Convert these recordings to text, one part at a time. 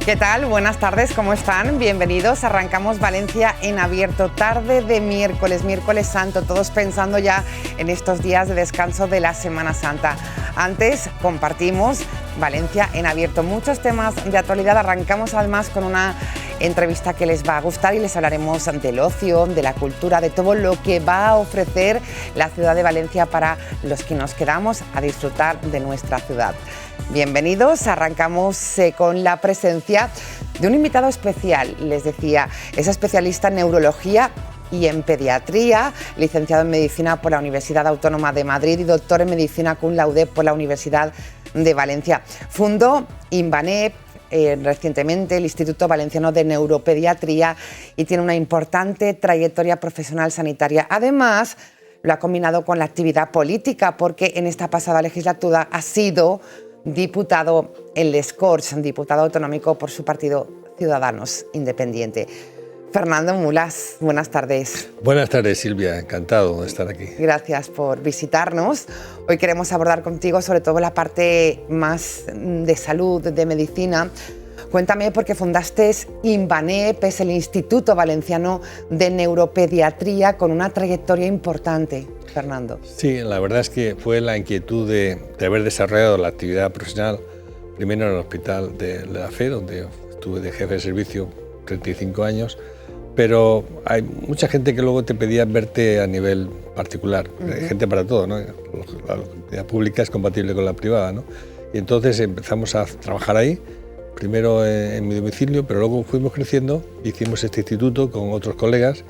¿Qué tal? Buenas tardes, ¿cómo están? Bienvenidos. Arrancamos Valencia en abierto, tarde de miércoles santo, todos pensando ya en estos días de descanso de la Semana Santa. Antes compartimos Valencia en abierto, muchos temas de actualidad. Arrancamos además con una entrevista que les va a gustar y les hablaremos del ocio, de la cultura, de todo lo que va a ofrecer la ciudad de Valencia para los que nos quedamos a disfrutar de nuestra ciudad. Bienvenidos, arrancamos con la presencia de un invitado especial, les decía, es especialista en neurología y en pediatría, licenciado en medicina por la Universidad Autónoma de Madrid y doctor en medicina cum laude por la Universidad de Valencia. Fundó Invanep recientemente, el Instituto Valenciano de Neuropediatría, y tiene una importante trayectoria profesional sanitaria. Además, lo ha combinado con la actividad política, porque en esta pasada legislatura ha sido diputado en Les Corts, diputado autonómico por su partido Ciudadanos Independiente. Fernando Mulas, buenas tardes. Buenas tardes, Silvia, encantado de estar aquí. Gracias por visitarnos. Hoy queremos abordar contigo sobre todo la parte más de salud, de medicina. Cuéntame, porque fundaste Invanep, es el Instituto Valenciano de Neuropediatría, con una trayectoria importante, Fernando. Sí, la verdad es que fue la inquietud de haber desarrollado la actividad profesional, primero en el Hospital de la Fe, donde estuve de jefe de servicio 35 años, pero hay mucha gente que luego te pedía verte a nivel particular, gente para todo, ¿no? La actividad pública es compatible con la privada, ¿no? Y entonces empezamos a trabajar ahí, primero en mi domicilio, pero luego fuimos creciendo, hicimos este instituto con otros colegas,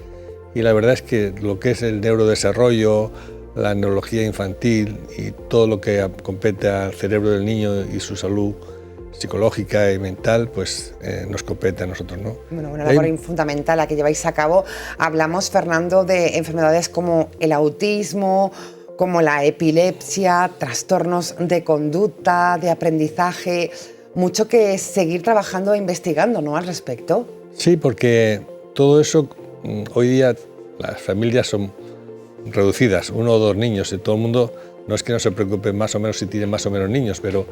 y la verdad es que lo que es el neurodesarrollo, la neurología infantil y todo lo que compete al cerebro del niño y su salud psicológica y mental, pues nos compete a nosotros, ¿no? Bueno, una labor fundamental la que lleváis a cabo. Hablamos, Fernando, de enfermedades como el autismo, como la epilepsia, trastornos de conducta, de aprendizaje. Mucho que seguir trabajando e investigando, ¿no?, al respecto. Sí, porque todo eso, hoy día las familias son reducidas, 1 o 2 niños, y todo el mundo, no es que no se preocupe más o menos si tiene más o menos niños, pero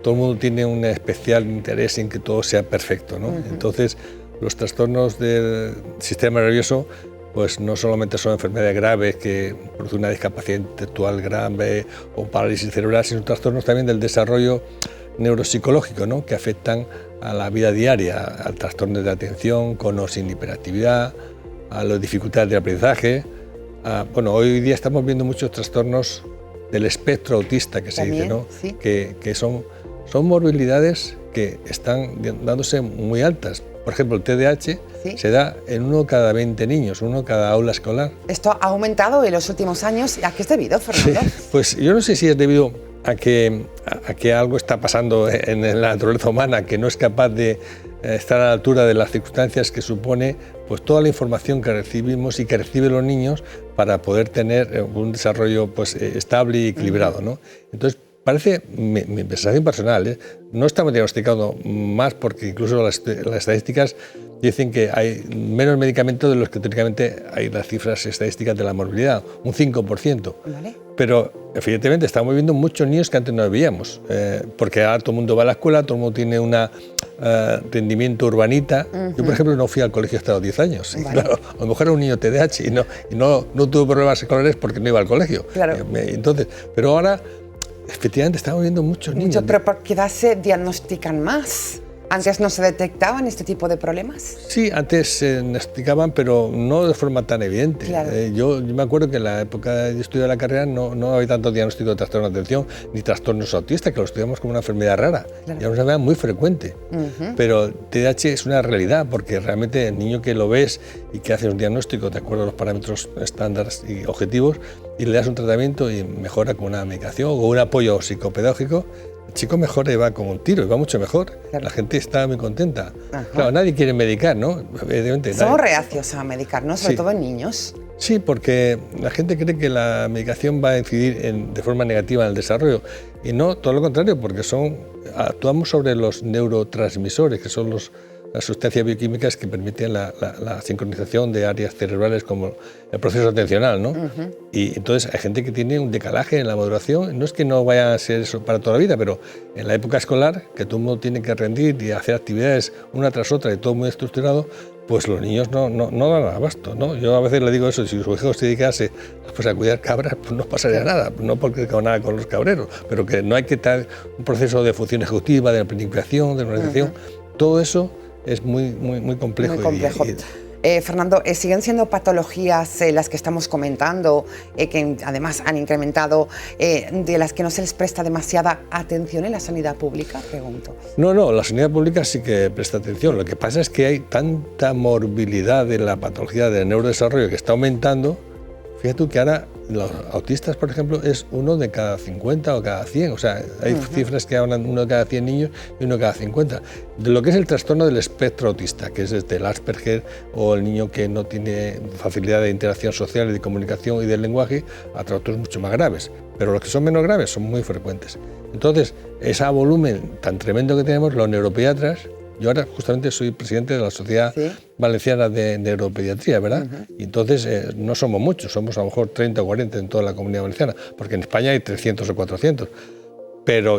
todo el mundo tiene un especial interés en que todo sea perfecto, ¿no? Entonces, los trastornos del sistema nervioso, pues no solamente son enfermedades graves que producen una discapacidad intelectual grave o parálisis cerebral, sino trastornos también del desarrollo neuropsicológico, ¿no?, que afectan a la vida diaria, al trastorno de atención, con o sin hiperactividad, a las dificultades de aprendizaje. Bueno, hoy día estamos viendo muchos trastornos del espectro autista, que se dice, ¿no? Sí. Que son morbilidades que están dándose muy altas. Por ejemplo, el TDAH se da en 1 cada 20 niños, 1 cada aula escolar. Esto ha aumentado en los últimos años. ¿A qué es debido, Fernando? Sí, pues yo no sé si es debido a que algo está pasando en la naturaleza humana, que no es capaz de estar a la altura de las circunstancias que supone pues toda la información que recibimos y que reciben los niños para poder tener un desarrollo pues estable y equilibrado, ¿no? Entonces, parece, mi sensación personal, no estamos diagnosticando más, porque incluso las estadísticas dicen que hay menos medicamentos de los que teóricamente hay las cifras estadísticas de la morbilidad, un 5%. ¿Vale? Pero evidentemente estamos viendo muchos niños que antes no veíamos, porque ahora todo el mundo va a la escuela, todo el mundo tiene un rendimiento urbanita. Yo, por ejemplo, no fui al colegio hasta los 10 años. Vale. Claro, a lo mejor era un niño TDAH y no tuve problemas escolares porque no iba al colegio. Claro. Entonces, pero ahora, efectivamente, estamos viendo muchos niños. Pero ¿por qué edad se diagnostican más? ¿Antes no se detectaban este tipo de problemas? Sí, antes se diagnosticaban, pero no de forma tan evidente. Claro. Yo me acuerdo que en la época de estudio de la carrera no había tanto diagnóstico de trastorno de atención ni trastornos autistas, que lo estudiamos como una enfermedad rara. Claro. Y era una enfermedad muy frecuente. Pero TDAH es una realidad, porque realmente el niño que lo ves y que hace un diagnóstico de acuerdo a los parámetros estándares y objetivos, y le das un tratamiento y mejora con una medicación o un apoyo psicopedagógico, el chico mejora y va como un tiro, y va mucho mejor. Claro. La gente está muy contenta. Claro, nadie quiere medicar, ¿no? Evidentemente. Somos reacios a medicarnos, sobre Sí. todo en niños. Sí, porque la gente cree que la medicación va a incidir de forma negativa en el desarrollo, y no, todo lo contrario, porque actuamos sobre los neurotransmisores, que son las sustancias bioquímicas que permiten la sincronización de áreas cerebrales como el proceso atencional, ¿no? Y entonces hay gente que tiene un decalaje en la maduración. No es que no vaya a ser eso para toda la vida, pero en la época escolar, que todo el mundo tiene que rendir y hacer actividades una tras otra y todo muy estructurado, pues los niños no dan abasto, ¿no? Yo a veces le digo eso, si su hijo se dedicase pues, a cuidar cabras, pues no pasaría nada, no porque con nada con los cabreros, pero que no hay que tener un proceso de función ejecutiva, de planificación, de organización, todo eso es muy complejo. Muy complejo. Fernando, siguen siendo patologías las que estamos comentando, que además han incrementado, de las que no se les presta demasiada atención en la sanidad pública, pregunto. No, la sanidad pública sí que presta atención. Lo que pasa es que hay tanta morbilidad de la patología del neurodesarrollo que está aumentando. Fíjate tú que ahora los autistas, por ejemplo, es 1 de cada 50 o cada 100. O sea, hay cifras que hablan 1 de cada 100 niños y 1 de cada 50. De lo que es el trastorno del espectro autista, que es desde el Asperger o el niño que no tiene facilidad de interacción social y de comunicación y del lenguaje, a trastornos mucho más graves. Pero los que son menos graves son muy frecuentes. Entonces, ese volumen tan tremendo que tenemos, los neuropediatras. Yo ahora justamente soy presidente de la Sociedad Valenciana de Neuropediatría, ¿verdad? Y entonces no somos muchos, somos a lo mejor 30 o 40 en toda la Comunidad Valenciana, porque en España hay 300 o 400.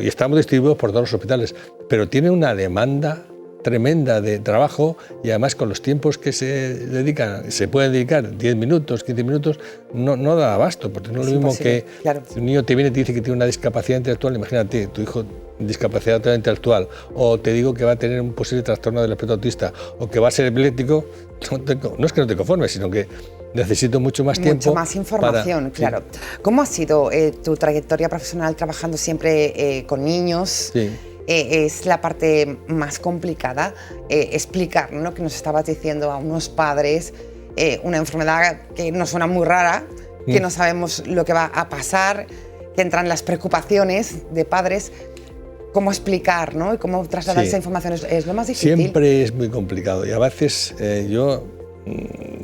Y estamos distribuidos por todos los hospitales, pero tiene una demanda tremenda de trabajo y además con los tiempos que se pueden dedicar, 10 minutos, 15 minutos, no da abasto, porque no es lo mismo que si un niño te viene y te dice que tiene una discapacidad intelectual, imagínate, tu hijo discapacidad intelectual, o te digo que va a tener un posible trastorno del espectro autista, o que va a ser epiléptico, no es que no te conformes, sino que necesito mucho más tiempo. Mucho más información, claro. Sí. ¿Cómo ha sido tu trayectoria profesional trabajando siempre con niños? Sí. Es la parte más complicada, explicar, ¿no?, que nos estabas diciendo a unos padres una enfermedad que nos suena muy rara, que no sabemos lo que va a pasar, que entran las preocupaciones de padres. ¿Cómo explicar, ¿no?, y cómo trasladar esa información? Es lo más difícil. Siempre es muy complicado y a veces yo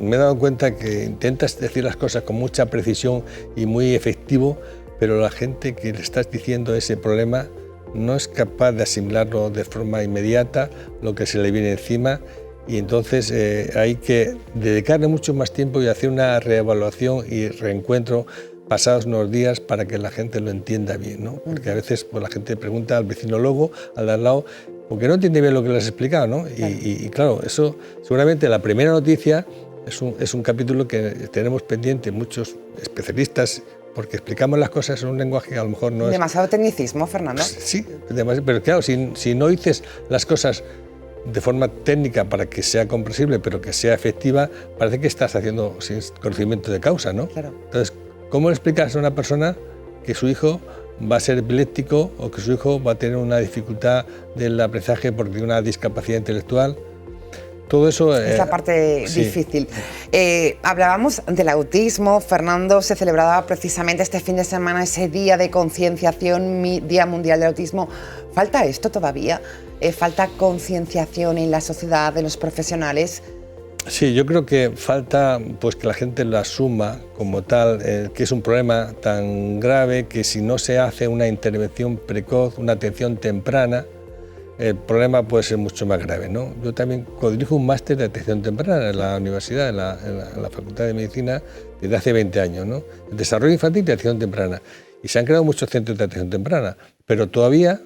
me he dado cuenta que intentas decir las cosas con mucha precisión y muy efectivo, pero la gente que le estás diciendo ese problema no es capaz de asimilarlo de forma inmediata, lo que se le viene encima, y entonces hay que dedicarle mucho más tiempo y hacer una reevaluación y reencuentro pasados unos días para que la gente lo entienda bien, ¿no? Porque a veces pues, la gente pregunta al vecinólogo, al de al lado, porque no entiende bien lo que les he explicado, ¿no? Y claro, eso seguramente la primera noticia es un capítulo que tenemos pendiente muchos especialistas, porque explicamos las cosas en un lenguaje que a lo mejor no es... ¿Demasiado tecnicismo, Fernando? Sí, pero claro, si no dices las cosas de forma técnica para que sea comprensible, pero que sea efectiva, parece que estás haciendo sin conocimiento de causa, ¿no? Claro. Entonces, ¿cómo le explicas a una persona que su hijo va a ser epiléptico o que su hijo va a tener una dificultad del aprendizaje porque tiene una discapacidad intelectual? Todo eso es la parte difícil. Hablábamos del autismo. Fernando, se celebraba precisamente este fin de semana ese día de concienciación, Día Mundial del Autismo. ¿Falta esto todavía? ¿Falta concienciación en la sociedad, de los profesionales? Sí, yo creo que falta pues, que la gente lo asuma como tal, que es un problema tan grave que si no se hace una intervención precoz, una atención temprana, el problema puede ser mucho más grave, ¿no? Yo también codirijo un máster de atención temprana en la universidad, en la Facultad de Medicina, desde hace 20 años, ¿no? El desarrollo infantil y atención temprana. Y se han creado muchos centros de atención temprana, pero todavía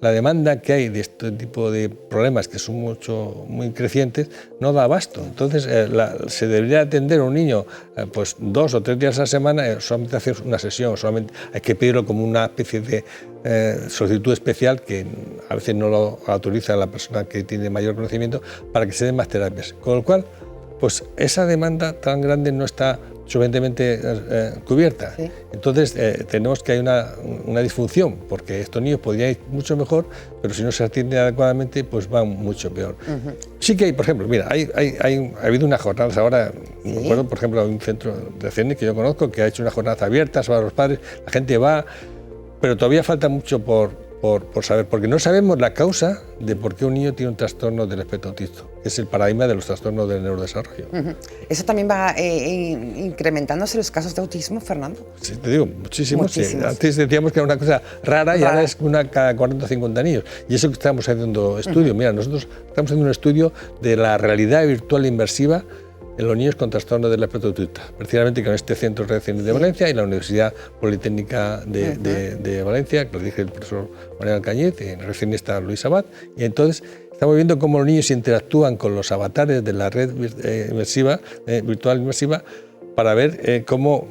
la demanda que hay de este tipo de problemas, que son muy crecientes, no da abasto. Entonces, se debería atender a un niño pues 2 o 3 días a la semana, solamente hacer una sesión, solamente hay que pedirlo como una especie de solicitud especial que a veces no lo autoriza la persona que tiene mayor conocimiento para que se den más terapias. Con lo cual, pues esa demanda tan grande no está suficientemente cubierta. Sí. Entonces tenemos que hay una disfunción, porque estos niños podrían ir mucho mejor, pero si no se atienden adecuadamente, pues van mucho peor. Sí que hay, por ejemplo, mira, ha habido unas jornadas ahora, me acuerdo, por ejemplo, hay un centro de CENI que yo conozco que ha hecho unas jornadas abiertas para los padres, la gente va, pero todavía falta mucho por saber, porque no sabemos la causa de por qué un niño tiene un trastorno del espectro autista. que es el paradigma de los trastornos del neurodesarrollo. ¿Eso también va incrementándose los casos de autismo, Fernando? Sí, te digo, muchísimos. Sí. Antes decíamos que era una cosa rara y ahora es una cada 40 o 50 niños. Y eso que estamos haciendo estudios. Mira, nosotros estamos haciendo un estudio de la realidad virtual inmersiva en los niños con trastornos del espectro autista, precisamente con este Centro de Reacciones de Valencia y la Universidad Politécnica de Valencia, que lo dije el profesor Manuel Alcañiz, y recién está Luis Abad, y entonces estamos viendo cómo los niños interactúan con los avatares de la red inmersiva, virtual inmersiva, para ver cómo,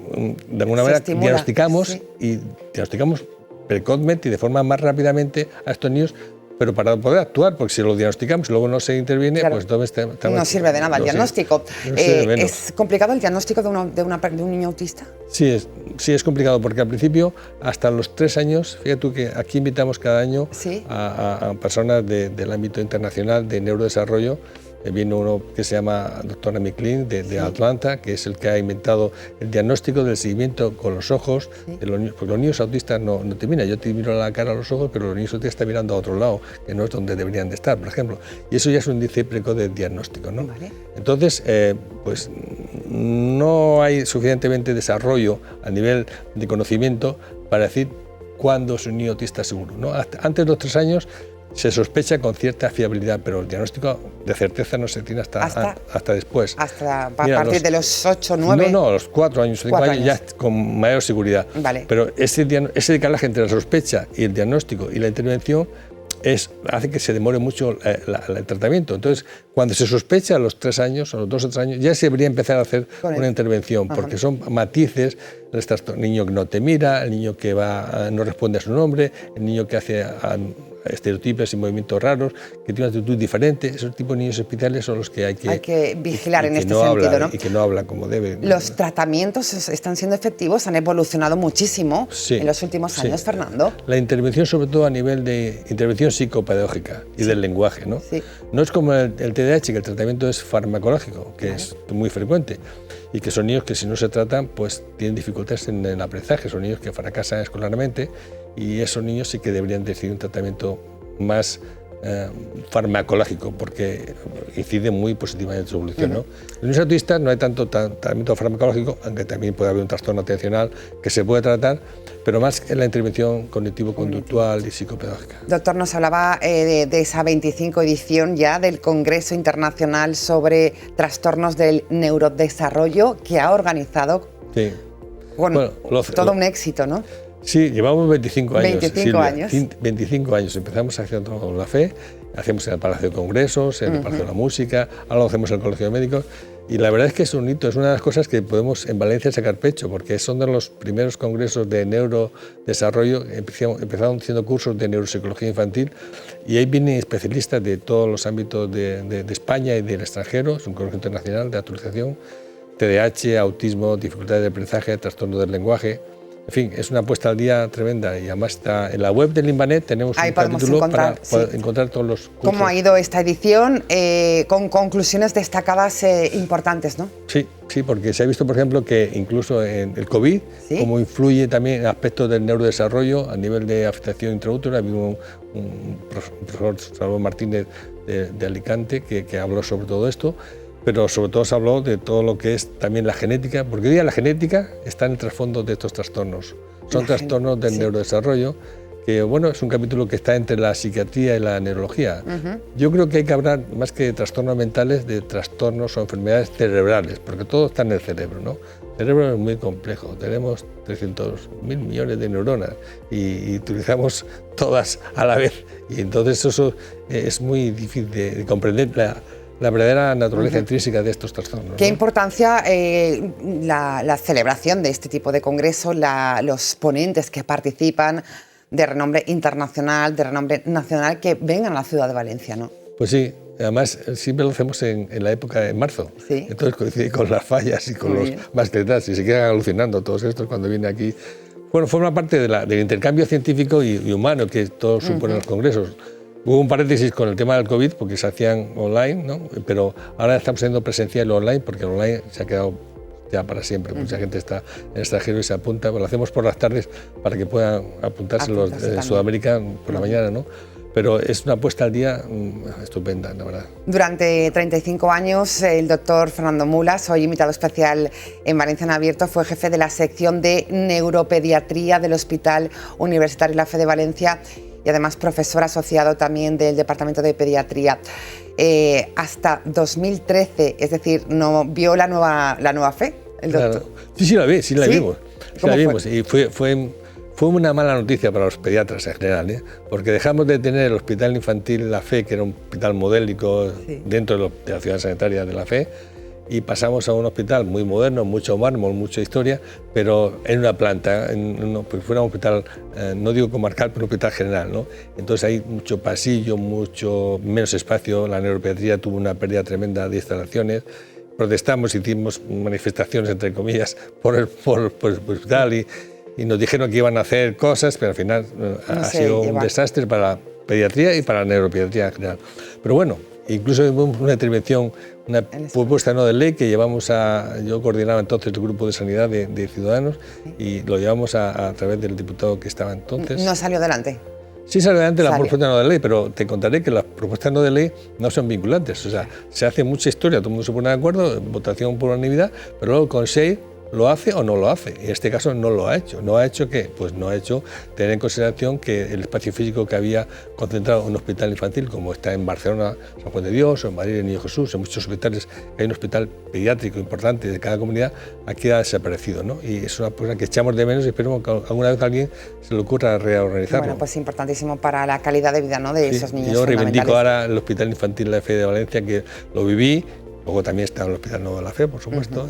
de alguna manera, diagnosticamos y diagnosticamos precozmente y de forma más rápidamente a estos niños, pero para poder actuar, porque si lo diagnosticamos y luego no se interviene, claro, pues entonces no sirve de nada el diagnóstico. ¿Es complicado el diagnóstico de un niño autista? Sí, es complicado, porque al principio, hasta los 3 años, fíjate tú que aquí invitamos cada año a personas del ámbito internacional de neurodesarrollo. Vino uno que se llama Dr. Amy Klein de Atlanta, que es el que ha inventado el diagnóstico del seguimiento con los ojos de los niños, porque los niños autistas no te miran, yo te miro la cara a los ojos, pero los niños autistas están mirando a otro lado, que no es donde deberían de estar, por ejemplo. Y eso ya es un índice precoz de diagnóstico, ¿no? Vale. Entonces, pues no hay suficientemente desarrollo a nivel de conocimiento para decir cuándo es un niño autista seguro, ¿no? Antes de los 3 años se sospecha con cierta fiabilidad, pero el diagnóstico de certeza no se tiene hasta después. Hasta a partir de los 8, 9... No, a los 4 años, 5 años ya con mayor seguridad. Vale. Pero ese decalaje entre la sospecha y el diagnóstico y la intervención hace que se demore mucho el tratamiento. Entonces, cuando se sospecha a los 3 años, a los 2 o 3 años, ya se debería empezar a hacer una intervención, porque son matices, el niño que no te mira, el niño que no responde a su nombre, el niño que hace estereotipos y movimientos raros, que tiene una actitud diferente. Esos tipos de niños especiales son los que hay que vigilar en este sentido, ¿no? Y que no hablan como deben. Los tratamientos están siendo efectivos, han evolucionado muchísimo en los últimos años, Fernando. La intervención, sobre todo a nivel de intervención psicopedagógica y del lenguaje, ¿no? No es como el TDAH, que el tratamiento es farmacológico, que es muy frecuente, y que son niños que si no se tratan, pues tienen dificultades en el aprendizaje, son niños que fracasan escolarmente, y esos niños sí que deberían recibir un tratamiento más farmacológico, porque incide muy positivamente en su evolución, ¿no? En los autistas no hay tanto tratamiento farmacológico, aunque también puede haber un trastorno atencional que se puede tratar, pero más en la intervención cognitivo-conductual y psicopedagógica. Doctor, nos hablaba de esa 25 edición ya del Congreso Internacional sobre Trastornos del Neurodesarrollo que ha organizado. Sí. Bueno, todo un éxito, ¿no? Sí, llevamos 25 años. 25 años. 25 años. Empezamos haciendo la fe, hacemos en el Palacio de Congresos, en el Palacio de la Música, ahora lo hacemos en el Colegio de Médicos. Y la verdad es que es un hito, es una de las cosas que podemos en Valencia sacar pecho, porque son de los primeros congresos de neurodesarrollo. Empezaron haciendo cursos de neuropsicología infantil y ahí vienen especialistas de todos los ámbitos de España y del extranjero. Es un congreso internacional de actualización, TDAH, autismo, dificultades de aprendizaje, trastorno del lenguaje. En fin, es una puesta al día tremenda y además está en la web del Inbanet, tenemos un capítulo para encontrar todos los cursos. ¿Cómo ha ido esta edición? Con conclusiones destacadas importantes, ¿no? Sí, porque se ha visto, por ejemplo, que incluso en el COVID, cómo influye también en aspectos del neurodesarrollo a nivel de afectación intraútera. Había un profesor, Salvador Martínez, de Alicante, que habló sobre todo esto. Pero sobre todo se habló de todo lo que es también la genética, porque hoy día la genética está en el trasfondo de estos trastornos. Son trastornos del neurodesarrollo, que bueno, es un capítulo que está entre la psiquiatría y la neurología. Yo creo que hay que hablar, más que de trastornos mentales, de trastornos o enfermedades cerebrales, porque todo está en el cerebro, ¿no? El cerebro es muy complejo, tenemos 300.000 millones de neuronas y utilizamos todas a la vez, y entonces eso es muy difícil de comprender la verdadera naturaleza intrínseca de estos trastornos. ¿Qué importancia la celebración de este tipo de congresos, los ponentes que participan de renombre internacional, de renombre nacional, que vengan a la ciudad de Valencia, ¿no? Pues sí, además siempre lo hacemos en la época de marzo, entonces coincide con las fallas y con los mascletas y se quedan alucinando todos estos cuando vienen aquí. Bueno, forma parte del intercambio científico y humano que todos suponen los congresos. Hubo un paréntesis con el tema del COVID porque se hacían online, ¿no? Pero ahora estamos haciendo presencial online porque el online se ha quedado ya para siempre. Mucha gente está en el extranjero y se apunta, pero lo hacemos por las tardes para que puedan apuntarse los de Sudamérica por la mañana, ¿no? pero es una puesta al día estupenda, la verdad. Durante 35 años, el doctor Fernando Mulas, hoy invitado especial en Valencia en Abierto, fue jefe de la sección de neuropediatría del Hospital Universitario La Fe de Valencia y además profesor asociado también del Departamento de Pediatría. Hasta 2013, es decir, ¿no vio la nueva Fe, el doctor? Claro. Sí, la vimos. Sí, la vimos. Fue? Y fue una mala noticia para los pediatras en general, ¿eh? Porque dejamos de tener el Hospital Infantil La Fe, que era un hospital modélico dentro de la ciudad sanitaria de La Fe, y pasamos a un hospital muy moderno, mucho mármol, mucha historia, pero en una planta, pues fuera un hospital, no digo comarcal, pero un hospital general, ¿no? Entonces hay mucho pasillo, mucho menos espacio, la neuropediatría tuvo una pérdida tremenda de instalaciones, protestamos, hicimos manifestaciones, entre comillas, por el hospital y nos dijeron que iban a hacer cosas, pero al final ha sido un desastre para la pediatría y para la neuropediatría en general. Pero bueno, incluso hubo una intervención, una propuesta no de ley que llevamos yo coordinaba entonces el grupo de sanidad de Ciudadanos y lo llevamos a través del diputado que estaba entonces. ¿No salió adelante? Sí salió adelante la propuesta no de ley, pero te contaré que las propuestas no de ley no son vinculantes. O sea, se hace mucha historia, todo el mundo se pone de acuerdo, votación por unanimidad, pero luego el Consejo lo hace o no lo hace. En este caso no lo ha hecho. ¿No ha hecho qué? Pues no ha hecho tener en consideración que el espacio físico que había concentrado en un hospital infantil, como está en Barcelona, San Juan de Dios, o en Madrid, el Niño Jesús, en muchos hospitales hay un hospital pediátrico importante de cada comunidad, aquí ha desaparecido, ¿no? Y es una cosa que echamos de menos y esperemos que alguna vez a alguien se le ocurra reorganizarlo. Bueno, pues importantísimo para la calidad de vida, ¿no?, de esos niños. Yo reivindico ahora el Hospital Infantil La Fe de Valencia, que lo viví, luego también está el Hospital Nuevo de La Fe, por supuesto.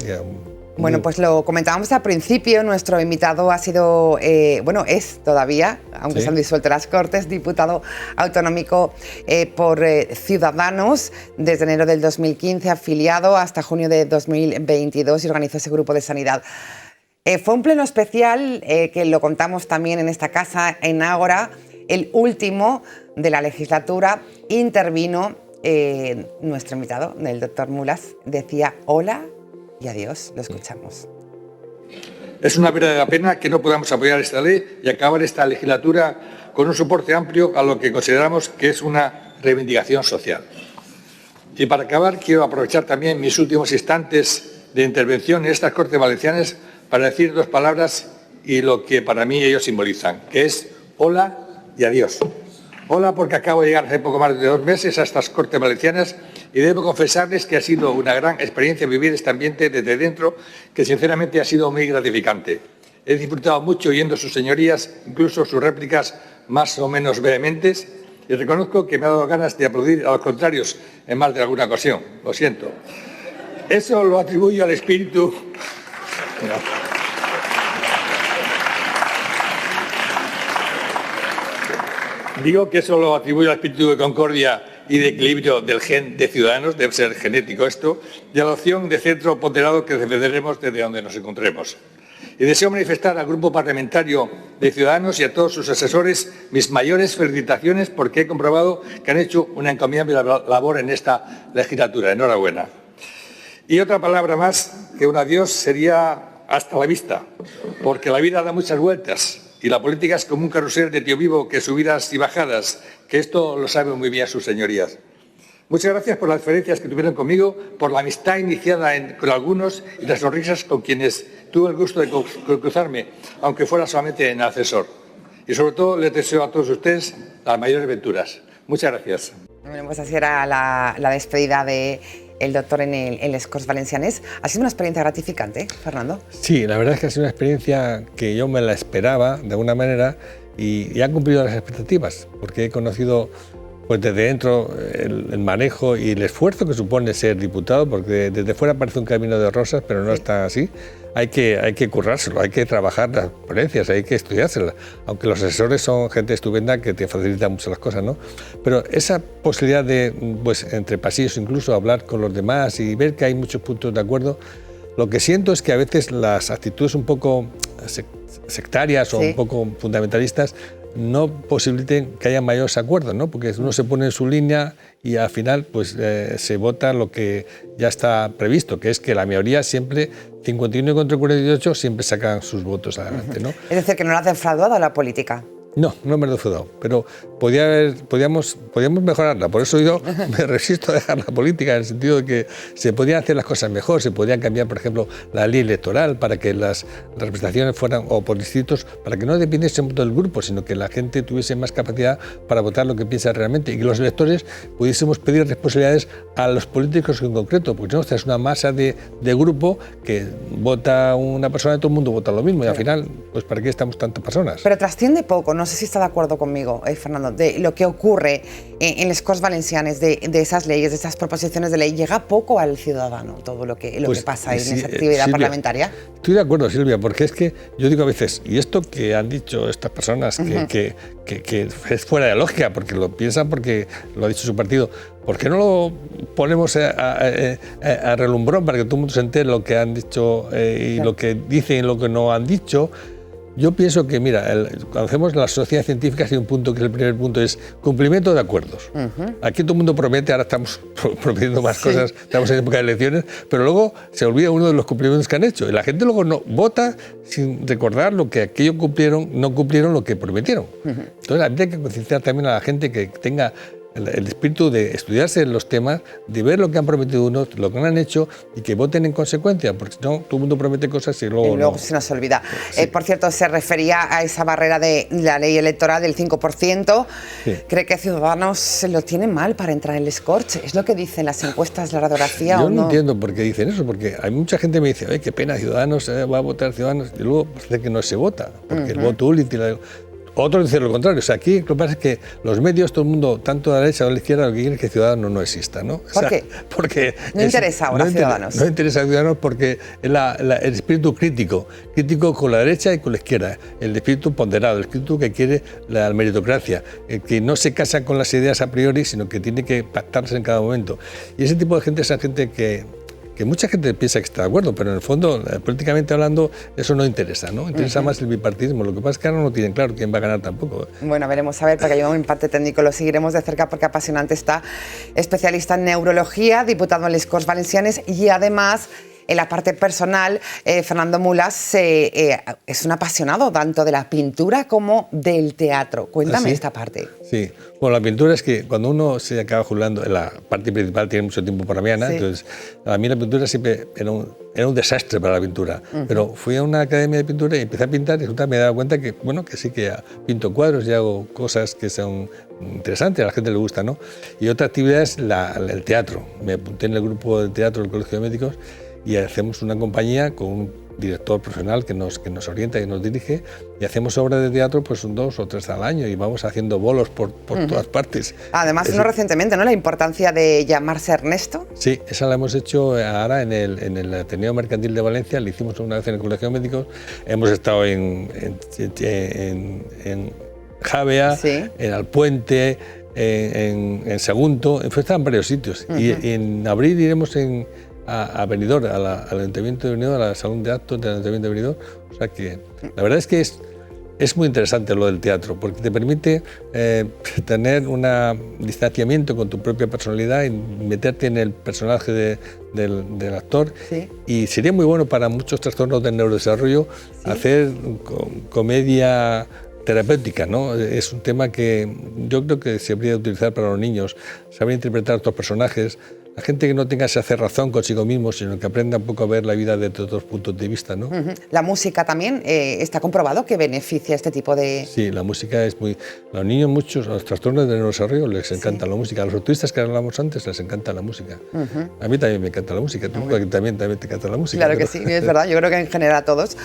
Bueno, pues lo comentábamos al principio, nuestro invitado ha sido, es todavía, aunque se han disuelto las Cortes, diputado autonómico por Ciudadanos desde enero del 2015, afiliado hasta junio de 2022 y organizó ese grupo de sanidad. Fue un pleno especial que lo contamos también en esta casa, en Ágora, el último de la legislatura. Intervino nuestro invitado, el doctor Mulas, decía hola y adiós. Lo escuchamos. Es una verdadera pena que no podamos apoyar esta ley y acabar esta legislatura con un soporte amplio a lo que consideramos que es una reivindicación social. Y para acabar, quiero aprovechar también mis últimos instantes de intervención en estas Cortes Valencianas para decir dos palabras y lo que para mí ellos simbolizan, que es hola y adiós. Hola, porque acabo de llegar hace poco más de 2 meses a estas Cortes Valencianas y debo confesarles que ha sido una gran experiencia vivir este ambiente desde dentro, que sinceramente ha sido muy gratificante. He disfrutado mucho oyendo sus señorías, incluso sus réplicas más o menos vehementes, y reconozco que me ha dado ganas de aplaudir a los contrarios en más de alguna ocasión. Lo siento. Eso lo atribuyo al espíritu... Digo que eso lo atribuyo al espíritu de concordia y de equilibrio del gen de Ciudadanos, debe ser genético esto, y a la opción de centro ponderado que defenderemos desde donde nos encontremos. Y deseo manifestar al Grupo Parlamentario de Ciudadanos y a todos sus asesores mis mayores felicitaciones porque he comprobado que han hecho una encomiable labor en esta legislatura. Enhorabuena. Y otra palabra más que un adiós sería hasta la vista, porque la vida da muchas vueltas. Y la política es como un carrusel de tío vivo que subidas y bajadas, que esto lo saben muy bien sus señorías. Muchas gracias por las diferencias que tuvieron conmigo, por la amistad iniciada con algunos y las sonrisas con quienes tuve el gusto de cruzarme, aunque fuera solamente en ascensor. Y sobre todo les deseo a todos ustedes las mayores venturas. Muchas gracias. Bueno, pues así era la despedida de el doctor en les Corts Valencianes. ¿Ha sido una experiencia gratificante, Fernando? Sí, la verdad es que ha sido una experiencia que yo me la esperaba de alguna manera y han cumplido las expectativas, porque he conocido pues desde dentro el manejo y el esfuerzo que supone ser diputado, porque desde fuera parece un camino de rosas, pero no está así. Hay que currárselo, hay que trabajar las ponencias, hay que estudiárselas, aunque los asesores son gente estupenda que te facilita mucho las cosas, ¿no? Pero esa posibilidad de, pues entre pasillos incluso, hablar con los demás y ver que hay muchos puntos de acuerdo, lo que siento es que a veces las actitudes un poco sectarias o un poco fundamentalistas no posibiliten que haya mayores acuerdos, ¿no? Porque uno se pone en su línea y al final pues, se vota lo que ya está previsto, que es que la mayoría siempre, 51 contra 48, siempre sacan sus votos adelante, ¿no? Es decir, que no la ha defraudado la política No, no me he defraudado, pero podíamos mejorarla. Por eso yo me resisto a dejar la política, en el sentido de que se podían hacer las cosas mejor, se podían cambiar, por ejemplo, la ley electoral para que las representaciones fueran o por distritos, para que no dependiesen del grupo, sino que la gente tuviese más capacidad para votar lo que piensa realmente y que los electores pudiésemos pedir responsabilidades a los políticos en concreto, porque no, es una masa de grupo que vota una persona y todo el mundo vota lo mismo, y al final, pues ¿para qué estamos tantas personas? Pero trasciende poco, no sé si está de acuerdo conmigo, Fernando, de lo que ocurre en las Corts Valencianes, de esas leyes, de esas proposiciones de ley. ¿Llega poco al ciudadano todo lo que pasa en esa actividad Silvia, parlamentaria? Estoy de acuerdo, Silvia, porque es que yo digo a veces, y esto que han dicho estas personas, que es fuera de lógica, porque lo piensan porque lo ha dicho su partido, ¿por qué no lo ponemos a relumbrón para que todo el mundo se entere lo que han dicho y lo que dicen y lo que no han dicho? Yo pienso que, mira, cuando hacemos las sociedades científicas hay un punto que es el primer punto, es cumplimiento de acuerdos. Aquí todo el mundo promete, ahora estamos prometiendo más cosas, estamos en época de elecciones, pero luego se olvida uno de los cumplimientos que han hecho. Y la gente luego no vota sin recordar lo que aquellos cumplieron, no cumplieron lo que prometieron. Entonces habría que concienciar también a la gente que tenga el espíritu de estudiarse los temas, de ver lo que han prometido unos, lo que han hecho y que voten en consecuencia, porque si no, todo el mundo promete cosas y luego no. Se nos olvida. Sí. Por cierto, se refería a esa barrera de la ley electoral del 5%. Sí. ¿Cree que Ciudadanos lo tienen mal para entrar en les Corts? ¿Es lo que dicen las encuestas de la radiografía? Yo no entiendo por qué dicen eso, porque hay mucha gente que me dice, qué pena, Ciudadanos, va a votar Ciudadanos, y luego parece que no se vota, porque el voto útil... Otros dicen lo contrario. O sea, aquí lo que pasa es que los medios, todo el mundo, tanto de la derecha o de la izquierda, lo que quieren es que Ciudadanos no exista, ¿no? ¿Por qué? Porque no interesa ahora Ciudadanos. No interesa a Ciudadanos porque es el espíritu crítico con la derecha y con la izquierda, el espíritu ponderado, el espíritu que quiere la meritocracia, que no se casa con las ideas a priori, sino que tiene que pactarse en cada momento. Y ese tipo de gente es la gente que mucha gente piensa que está de acuerdo, pero en el fondo, políticamente hablando, eso no interesa, ¿no? Interesa más el bipartidismo. Lo que pasa es que ahora no tienen claro quién va a ganar tampoco. Bueno, veremos a ver, para que haya un empate técnico, lo seguiremos de cerca porque apasionante está. Especialista en neurología, diputado en les Corts Valencianes y además... En la parte personal, Fernando Mulas es un apasionado tanto de la pintura como del teatro. Cuéntame esta parte. Sí, bueno, la pintura es que cuando uno se acaba jubilando, en la parte principal tiene mucho tiempo para mí, Ana, entonces a mí la pintura siempre era un desastre para la pintura. Pero fui a una academia de pintura y empecé a pintar y me he dado cuenta que, bueno, que sí que pinto cuadros y hago cosas que son interesantes, a la gente le gusta, ¿no? Y otra actividad es el teatro. Me apunté en el grupo de teatro del Colegio de Médicos y hacemos una compañía con un director profesional que nos orienta y nos dirige, y hacemos obras de teatro pues 2 o 3 al año y vamos haciendo bolos por todas partes. Además, no recientemente, ¿no? La importancia de llamarse Ernesto. Sí, esa la hemos hecho ahora en el Ateneo Mercantil de Valencia, la hicimos una vez en el Colegio de Médicos, hemos estado en Javea, en Alpuente, en Sagunto, en varios sitios. Y en abril iremos a Benidorm, al Ayuntamiento de Benidorm, a la Salón de Actos del Ayuntamiento de Benidorm. O sea que la verdad es que es muy interesante lo del teatro, porque te permite tener un distanciamiento con tu propia personalidad y meterte en el personaje del actor. Sí. Y sería muy bueno para muchos trastornos del neurodesarrollo hacer comedia terapéutica, ¿no? Es un tema que yo creo que se debería utilizar para los niños, saber interpretar a otros personajes. La gente que no tenga esa razón consigo mismo, sino que aprenda un poco a ver la vida desde otros puntos de vista, ¿no? La música también, ¿está comprobado que beneficia este tipo de...? Sí, la música es muy... Los niños muchos, a los trastornos del neurodesarrollo les encanta la música. A los autistas que hablamos antes les encanta la música. A mí también me encanta la música. Tú también te encanta la música. Claro que sí, es verdad. Yo creo que en general a todos.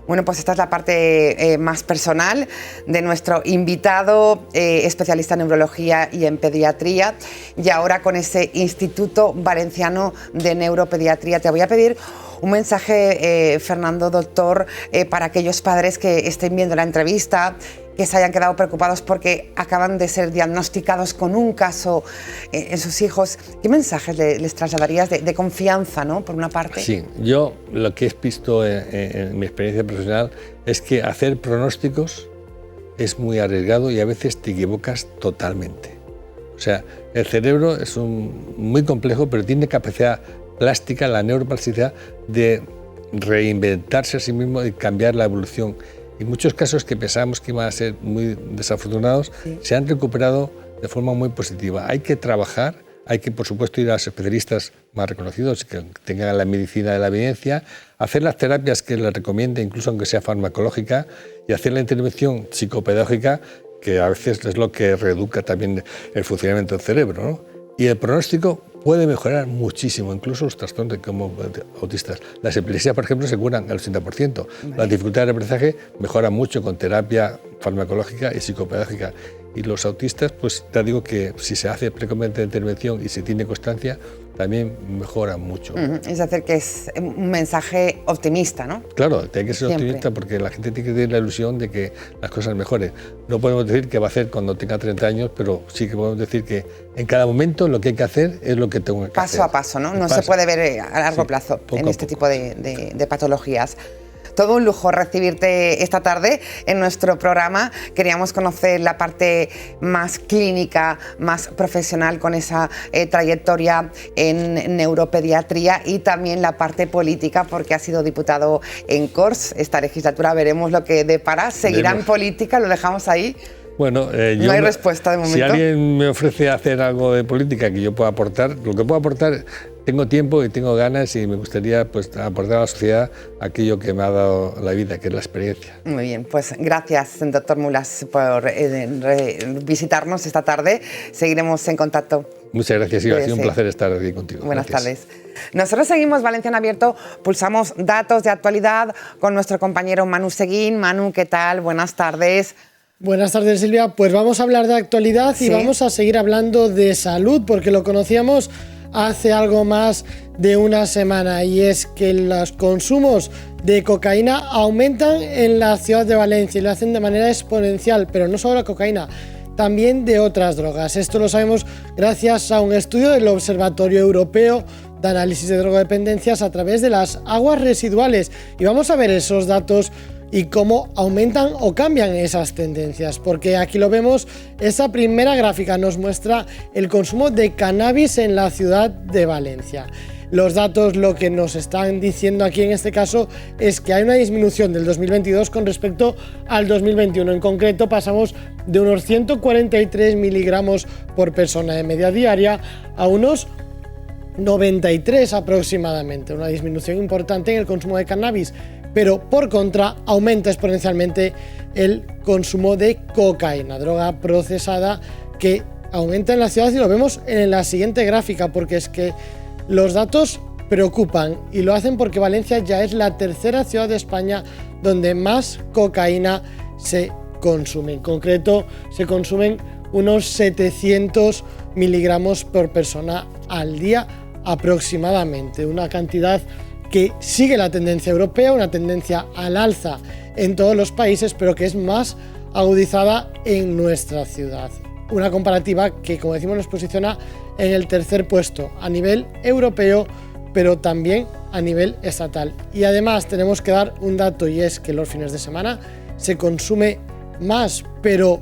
Bueno, pues esta es la parte más personal de nuestro invitado, especialista en neurología y en pediatría. Y ahora con ese Instituto Valenciano de Neuropediatría. Te voy a pedir un mensaje, Fernando, doctor, para aquellos padres que estén viendo la entrevista, que se hayan quedado preocupados porque acaban de ser diagnosticados con un caso en sus hijos. ¿Qué mensajes les trasladarías de confianza, ¿no? Por una parte. Sí, yo lo que he visto en mi experiencia profesional es que hacer pronósticos es muy arriesgado y a veces te equivocas totalmente. O sea, el cerebro es muy complejo, pero tiene capacidad plástica, la neuroplasticidad, de reinventarse a sí mismo y cambiar la evolución. Y muchos casos que pensábamos que iban a ser muy desafortunados se han recuperado de forma muy positiva. Hay que trabajar, hay que, por supuesto, ir a los especialistas más reconocidos que tengan la medicina de la evidencia, hacer las terapias que les recomiende, incluso aunque sea farmacológica, y hacer la intervención psicopedagógica, que a veces es lo que reeduca también el funcionamiento del cerebro, ¿no? Y el pronóstico puede mejorar muchísimo, incluso los trastornos como autistas. Las epilepsias, por ejemplo, se curan al 80%. Las dificultades de aprendizaje mejoran mucho con terapia farmacológica y psicopedagógica. Y los autistas, pues te digo que si se hace precozmente la intervención y se tiene constancia, también mejoran mucho. Es decir, que es un mensaje optimista, ¿no? Claro, tiene que ser Siempre. optimista porque la gente tiene que tener la ilusión de que las cosas mejoren. No podemos decir qué va a hacer cuando tenga 30 años, pero sí que podemos decir que en cada momento lo que hay que hacer es lo que tengo que hacer. Paso a paso, ¿no? No se puede ver a largo plazo en este tipo de patologías. Todo un lujo recibirte esta tarde en nuestro programa. Queríamos conocer la parte más clínica, más profesional, con esa trayectoria en neuropediatría, y también la parte política, porque ha sido diputado en Corts esta legislatura. Veremos lo que depara. ¿Seguirá en política? ¿Lo dejamos ahí? Bueno, no hay respuesta de momento. Si alguien me ofrece hacer algo de política que yo pueda aportar, lo que puedo aportar, tengo tiempo y tengo ganas, y me gustaría pues aportar a la sociedad aquello que me ha dado la vida, que es la experiencia. Muy bien, pues gracias, doctor Mulas, por visitarnos esta tarde. Seguiremos en contacto. Muchas gracias, Iva. Ha sido un placer estar aquí contigo. Buenas tardes. Nosotros seguimos Valencia en Abierto, pulsamos datos de actualidad con nuestro compañero Manu Seguín. Manu, ¿qué tal? Buenas tardes. Buenas tardes, Silvia. Pues vamos a hablar de actualidad y vamos a seguir hablando de salud, porque lo conocíamos hace algo más de una semana, y es que los consumos de cocaína aumentan en la ciudad de Valencia y lo hacen de manera exponencial, pero no solo la cocaína, también de otras drogas. Esto lo sabemos gracias a un estudio del Observatorio Europeo de Análisis de Drogodependencias a través de las aguas residuales, y vamos a ver esos datos y cómo aumentan o cambian esas tendencias, porque aquí lo vemos. Esa primera gráfica nos muestra el consumo de cannabis en la ciudad de Valencia. Los datos lo que nos están diciendo aquí en este caso es que hay una disminución del 2022 con respecto al 2021. En concreto, pasamos de unos 143 miligramos por persona de media diaria a unos 93 aproximadamente, una disminución importante en el consumo de cannabis. Pero por contra aumenta exponencialmente el consumo de cocaína, droga procesada, que aumenta en la ciudad, y lo vemos en la siguiente gráfica, porque es que los datos preocupan, y lo hacen porque Valencia ya es la tercera ciudad de España donde más cocaína se consume. En concreto, se consumen unos 700 miligramos por persona al día aproximadamente, una cantidad que sigue la tendencia europea, una tendencia al alza en todos los países, pero que es más agudizada en nuestra ciudad. Una comparativa que, como decimos, nos posiciona en el tercer puesto a nivel europeo, pero también a nivel estatal. Y además tenemos que dar un dato, y es que los fines de semana se consume más, pero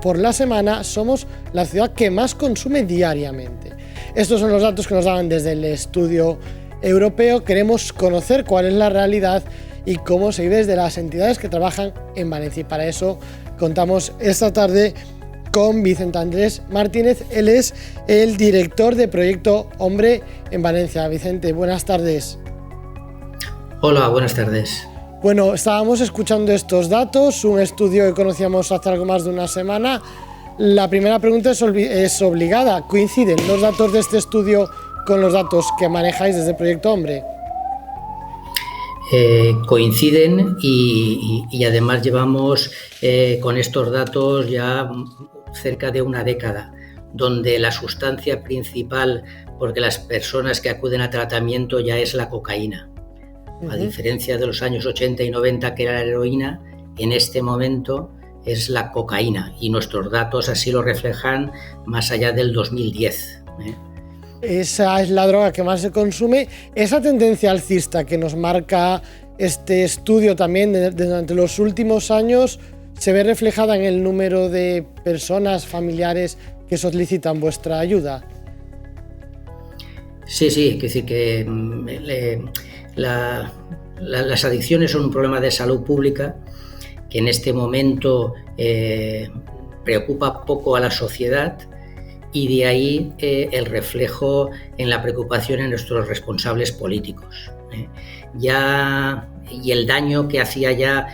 por la semana somos la ciudad que más consume diariamente. Estos son los datos que nos daban desde el estudio europeo. Queremos conocer cuál es la realidad y cómo se vive desde las entidades que trabajan en Valencia, y para eso contamos esta tarde con Vicente Andrés Martínez. Él es el director de Proyecto Hombre en Valencia. Vicente, buenas tardes. Hola, buenas tardes. Bueno, estábamos escuchando estos datos, un estudio que conocíamos hace algo más de una semana. La primera pregunta es obligada. ¿Coinciden los datos de este estudio con los datos que manejáis desde Proyecto Hombre? Coinciden, y además llevamos con estos datos ya cerca de una década, donde la sustancia principal, porque las personas que acuden a tratamiento, ya es la cocaína. A diferencia de los años 80 y 90, que era la heroína, en este momento es la cocaína, y nuestros datos así lo reflejan más allá del 2010. Esa es la droga que más se consume. Esa tendencia alcista que nos marca este estudio también durante los últimos años se ve reflejada en el número de personas, familiares que solicitan vuestra ayuda. Sí, es decir que las adicciones son un problema de salud pública, que en este momento preocupa poco a la sociedad, y de ahí el reflejo en la preocupación en nuestros responsables políticos. Y el daño que hacía ya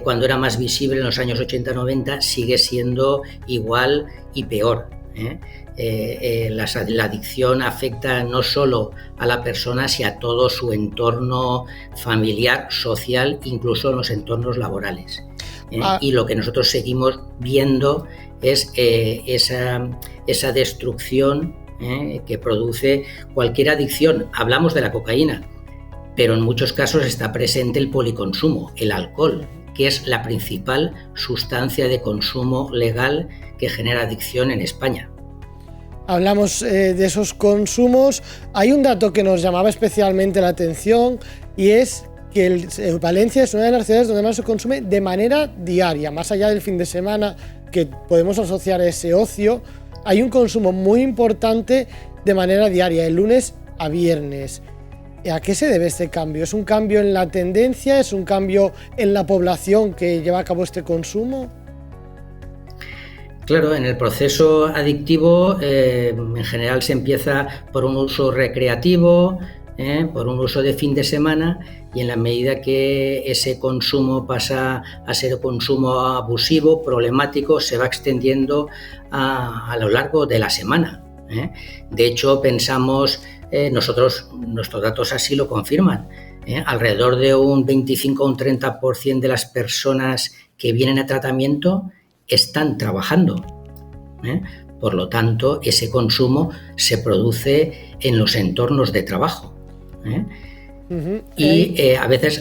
cuando era más visible en los años 80-90 sigue siendo igual y peor. La adicción afecta no solo a la persona, sino a todo su entorno familiar, social, incluso en los entornos laborales. Y lo que nosotros seguimos viendo es esa destrucción que produce cualquier adicción. Hablamos de la cocaína, pero en muchos casos está presente el policonsumo, el alcohol, que es la principal sustancia de consumo legal que genera adicción en España. Hablamos de esos consumos. Hay un dato que nos llamaba especialmente la atención, y es que Valencia es una de las ciudades donde más se consume de manera diaria, más allá del fin de semana, que podemos asociar a ese ocio. Hay un consumo muy importante de manera diaria, de lunes a viernes. ¿A qué se debe este cambio? ¿Es un cambio en la tendencia? ¿Es un cambio en la población que lleva a cabo este consumo? Claro, en el proceso adictivo en general se empieza por un uso recreativo, por un uso de fin de semana, y en la medida que ese consumo pasa a ser consumo abusivo, problemático, se va extendiendo a lo largo de la semana. De hecho, pensamos, nuestros datos así lo confirman, alrededor de un 25 o un 30% de las personas que vienen a tratamiento están trabajando. Por lo tanto, ese consumo se produce en los entornos de trabajo. Y a veces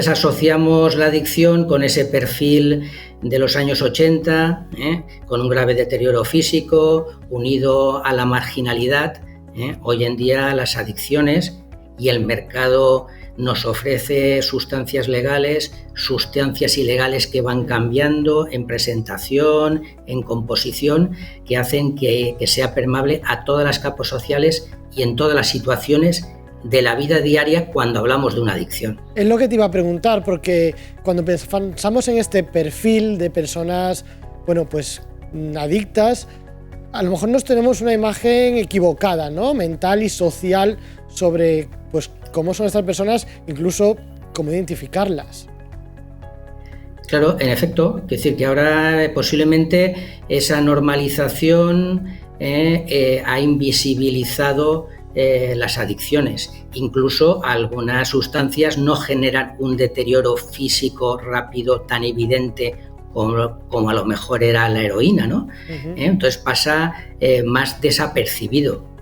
asociamos la adicción con ese perfil de los años 80, con un grave deterioro físico unido a la marginalidad. Hoy en día las adicciones y el mercado nos ofrece sustancias legales, sustancias ilegales que van cambiando en presentación, en composición, que hacen que sea permeable a todas las capas sociales y en todas las situaciones de la vida diaria cuando hablamos de una adicción. Es lo que te iba a preguntar, porque cuando pensamos en este perfil de personas, adictas, a lo mejor nos tenemos una imagen equivocada, ¿no?, mental y social sobre cómo son estas personas, incluso cómo identificarlas. Claro, en efecto, es decir, que ahora posiblemente esa normalización ha invisibilizado las adicciones. Incluso algunas sustancias no generan un deterioro físico rápido tan evidente como a lo mejor era la heroína, ¿no? Entonces pasa más desapercibido.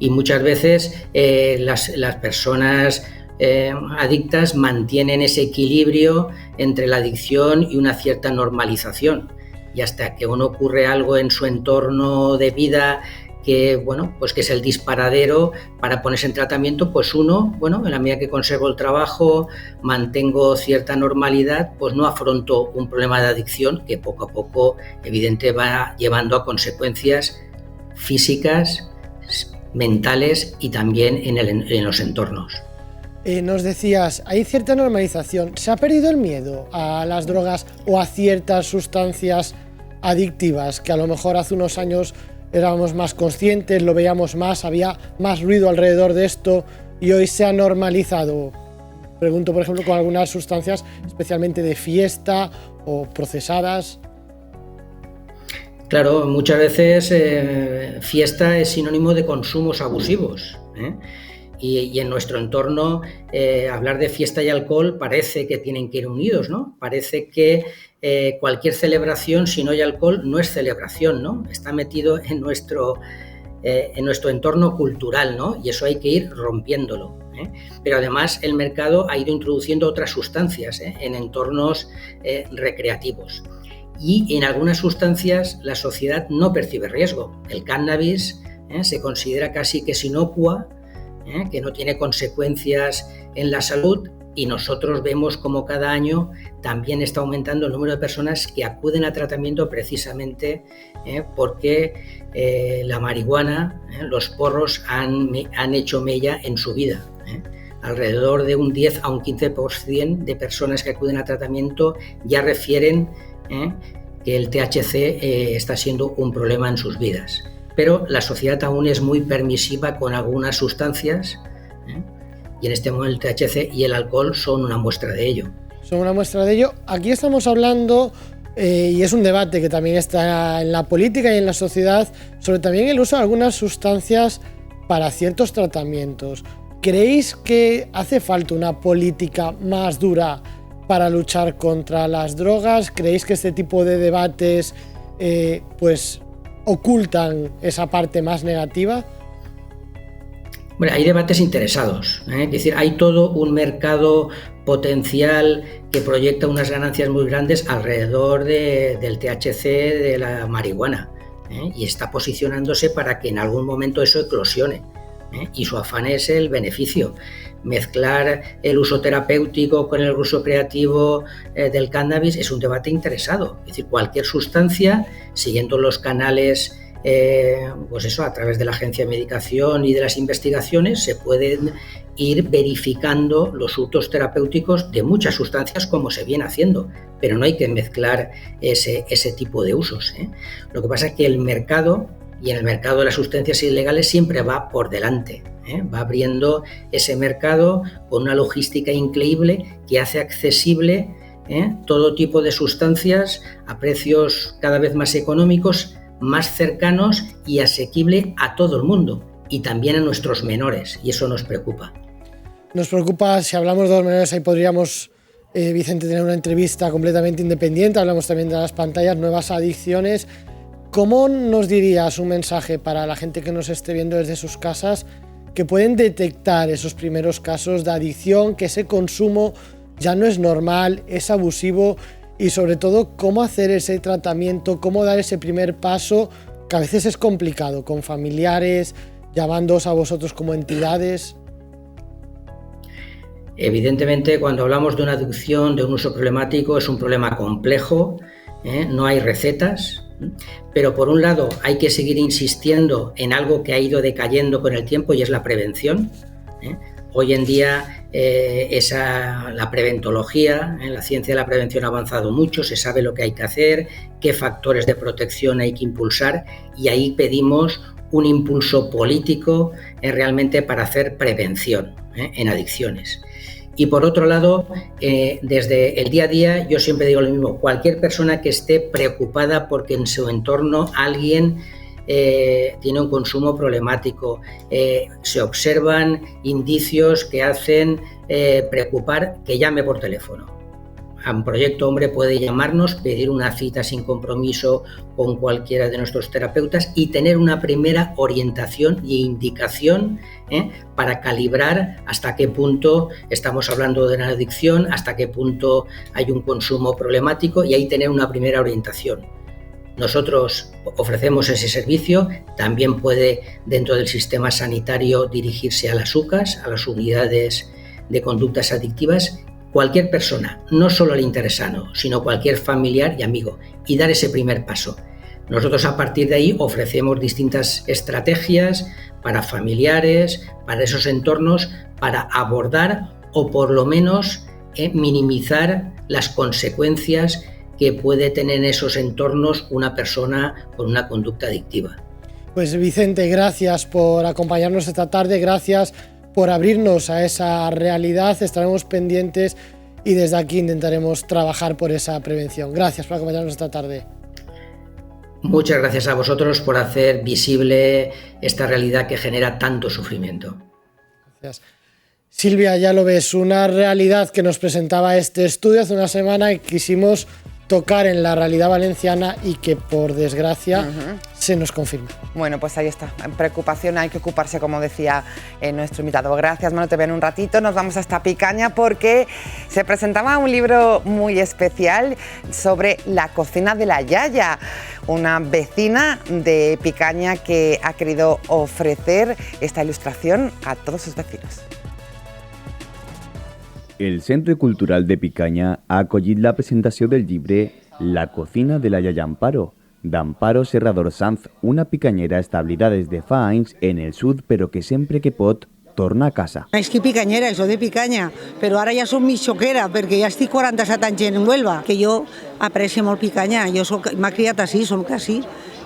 Y muchas veces las personas adictas mantienen ese equilibrio entre la adicción y una cierta normalización, y hasta que uno ocurre algo en su entorno de vida que es el disparadero para ponerse en tratamiento, pues uno, en la medida que conservo el trabajo, mantengo cierta normalidad, pues no afronto un problema de adicción que poco a poco evidente va llevando a consecuencias físicas, mentales y también en los entornos. Nos decías, hay cierta normalización. ¿Se ha perdido el miedo a las drogas o a ciertas sustancias adictivas que a lo mejor hace unos años éramos más conscientes, lo veíamos más, había más ruido alrededor de esto y hoy se ha normalizado? Pregunto, por ejemplo, con algunas sustancias especialmente de fiesta o procesadas. Claro, muchas veces fiesta es sinónimo de consumos abusivos, y en nuestro entorno hablar de fiesta y alcohol parece que tienen que ir unidos, ¿no? Parece que cualquier celebración si no hay alcohol no es celebración, ¿no? Está metido en nuestro entorno cultural, ¿no? Y eso hay que ir rompiéndolo. Pero además el mercado ha ido introduciendo otras sustancias en entornos recreativos. Y en algunas sustancias la sociedad no percibe riesgo. El cannabis se considera casi que es inocua, que no tiene consecuencias en la salud, y nosotros vemos como cada año también está aumentando el número de personas que acuden a tratamiento precisamente porque la marihuana, los porros han hecho mella en su vida. alrededor de un 10 a un 15% de personas que acuden a tratamiento ya refieren que el THC está siendo un problema en sus vidas. Pero la sociedad aún es muy permisiva con algunas sustancias, y en este momento el THC y el alcohol son una muestra de ello. Son una muestra de ello. Aquí estamos hablando, y es un debate que también está en la política y en la sociedad, sobre también el uso de algunas sustancias para ciertos tratamientos. ¿Creéis que hace falta una política más dura para luchar contra las drogas? ¿Creéis que este tipo de debates pues ocultan esa parte más negativa? Bueno, hay debates interesados, es decir, hay todo un mercado potencial que proyecta unas ganancias muy grandes alrededor del THC de la marihuana, y está posicionándose para que en algún momento eso eclosione, y su afán es el beneficio. Mezclar el uso terapéutico con el uso creativo del cannabis es un debate interesado, es decir, cualquier sustancia, siguiendo los canales pues eso, a través de la Agencia de Medicación y de las investigaciones, se pueden ir verificando los usos terapéuticos de muchas sustancias como se viene haciendo, pero no hay que mezclar ese tipo de usos. Lo que pasa es que el mercado, y en el mercado de las sustancias ilegales siempre va por delante, va abriendo ese mercado con una logística increíble que hace accesible todo tipo de sustancias a precios cada vez más económicos, más cercanos y asequible a todo el mundo y también a nuestros menores, y eso nos preocupa. Nos preocupa, si hablamos de los menores, ahí podríamos, Vicente, tener una entrevista completamente independiente. Hablamos también de las pantallas, nuevas adicciones. ¿Cómo nos dirías un mensaje para la gente que nos esté viendo desde sus casas, que pueden detectar esos primeros casos de adicción, que ese consumo ya no es normal, es abusivo? Y sobre todo, cómo hacer ese tratamiento, cómo dar ese primer paso, que a veces es complicado, con familiares, llamándoos a vosotros como entidades? Evidentemente, cuando hablamos de una adicción, de un uso problemático, es un problema complejo, no hay recetas, pero por un lado hay que seguir insistiendo en algo que ha ido decayendo con el tiempo, y es la prevención. Hoy en día la preventología, la ciencia de la prevención ha avanzado mucho, se sabe lo que hay que hacer, qué factores de protección hay que impulsar, y ahí pedimos un impulso político realmente para hacer prevención en adicciones. Y por otro lado, desde el día a día, yo siempre digo lo mismo: cualquier persona que esté preocupada porque en su entorno alguien tiene un consumo problemático, se observan indicios que hacen preocupar, que llame por teléfono. A Proyecto Hombre puede llamarnos, pedir una cita sin compromiso con cualquiera de nuestros terapeutas y tener una primera orientación e indicación para calibrar hasta qué punto estamos hablando de una adicción, hasta qué punto hay un consumo problemático, y ahí tener una primera orientación. Nosotros ofrecemos ese servicio. También puede, dentro del sistema sanitario, dirigirse a las UCAs, a las unidades de conductas adictivas, cualquier persona, no solo el interesado, sino cualquier familiar y amigo, y dar ese primer paso. Nosotros, a partir de ahí, ofrecemos distintas estrategias para familiares, para esos entornos, para abordar o por lo menos minimizar las consecuencias que puede tener en esos entornos una persona con una conducta adictiva. Pues Vicente, gracias por acompañarnos esta tarde, gracias por abrirnos a esa realidad. Estaremos pendientes y desde aquí intentaremos trabajar por esa prevención. Gracias por acompañarnos esta tarde. Muchas gracias a vosotros por hacer visible esta realidad que genera tanto sufrimiento. Gracias. Silvia, ya lo ves, una realidad que nos presentaba este estudio hace una semana y quisimos tocar en la realidad valenciana y que por desgracia se nos confirma. Bueno, pues ahí está, en preocupación hay que ocuparse, como decía nuestro invitado. Gracias, Manu, te veo en un ratito. Nos vamos hasta Picaña porque se presentaba un libro muy especial sobre la cocina de la Yaya, una vecina de Picaña que ha querido ofrecer esta ilustración a todos sus vecinos. El Centre Cultural de Picaña ha acollit la presentació del llibre La cocina de la Yaya Amparo, d'Amparo Serrador Sanz, una picanyera establida des de fa anys en el sud, però que sempre que pot torna a casa. És que picanyera, això de picanya, però ara ja som mig xoquera, perquè ja estic 47 anys en Huelva, que jo aprecio molt picanya, m'ha criat així, som d'ací,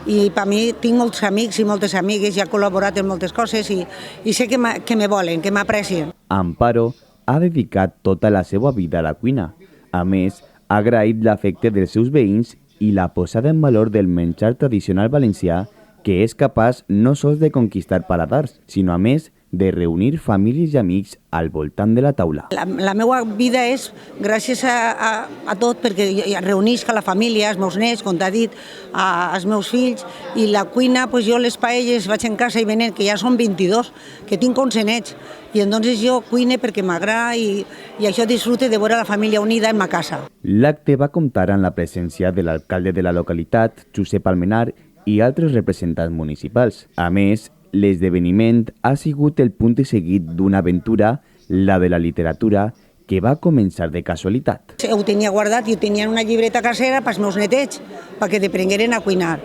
i per mi tinc molts amics i moltes amigues, ja he col·laborat en moltes coses i sé que me volen, que m'aprecien. Amparo ha dedicat tota la seva vida a la cuina. A més, ha agraït l'afecte dels seus veïns i la posada en valor del menjar tradicional valencià, que és capaç no sols de conquistar paladars, sinó a més de reunir famílies i amics al voltant de la taula. La meva vida és gràcies a tot, perquè reunisc a la família, els meus nets, com t'ha dit, els meus fills, i la cuina, pues jo les paelles vaig en casa i venen, que ja són 22, que tinc 11 nets, i entonces jo cuine perquè m'agrada i això disfrute de veure la família unida en ma casa. L'acte va comptar amb la presència de l'alcalde de la localitat, Josep Almenar, i altres representants municipals. A més, l'esdeveniment ha sigut el punt de seguit d'una aventura, la de la literatura, que va començar de casualitat. Ho tenia guardat i ho tenia en una llibreta casera pels meus netets, perquè t'aprengueren a cuinar.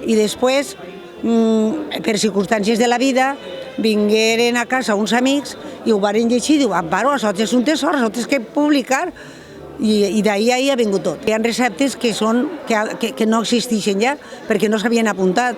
I després, per circumstàncies de la vida, vingueren a casa uns amics i ho varen llegir i diuen, Amparo, això és un tesor, això tens que publicar. I d'ahir ha vingut tot. Hi ha receptes que no existeixen ja perquè no s'havien apuntat.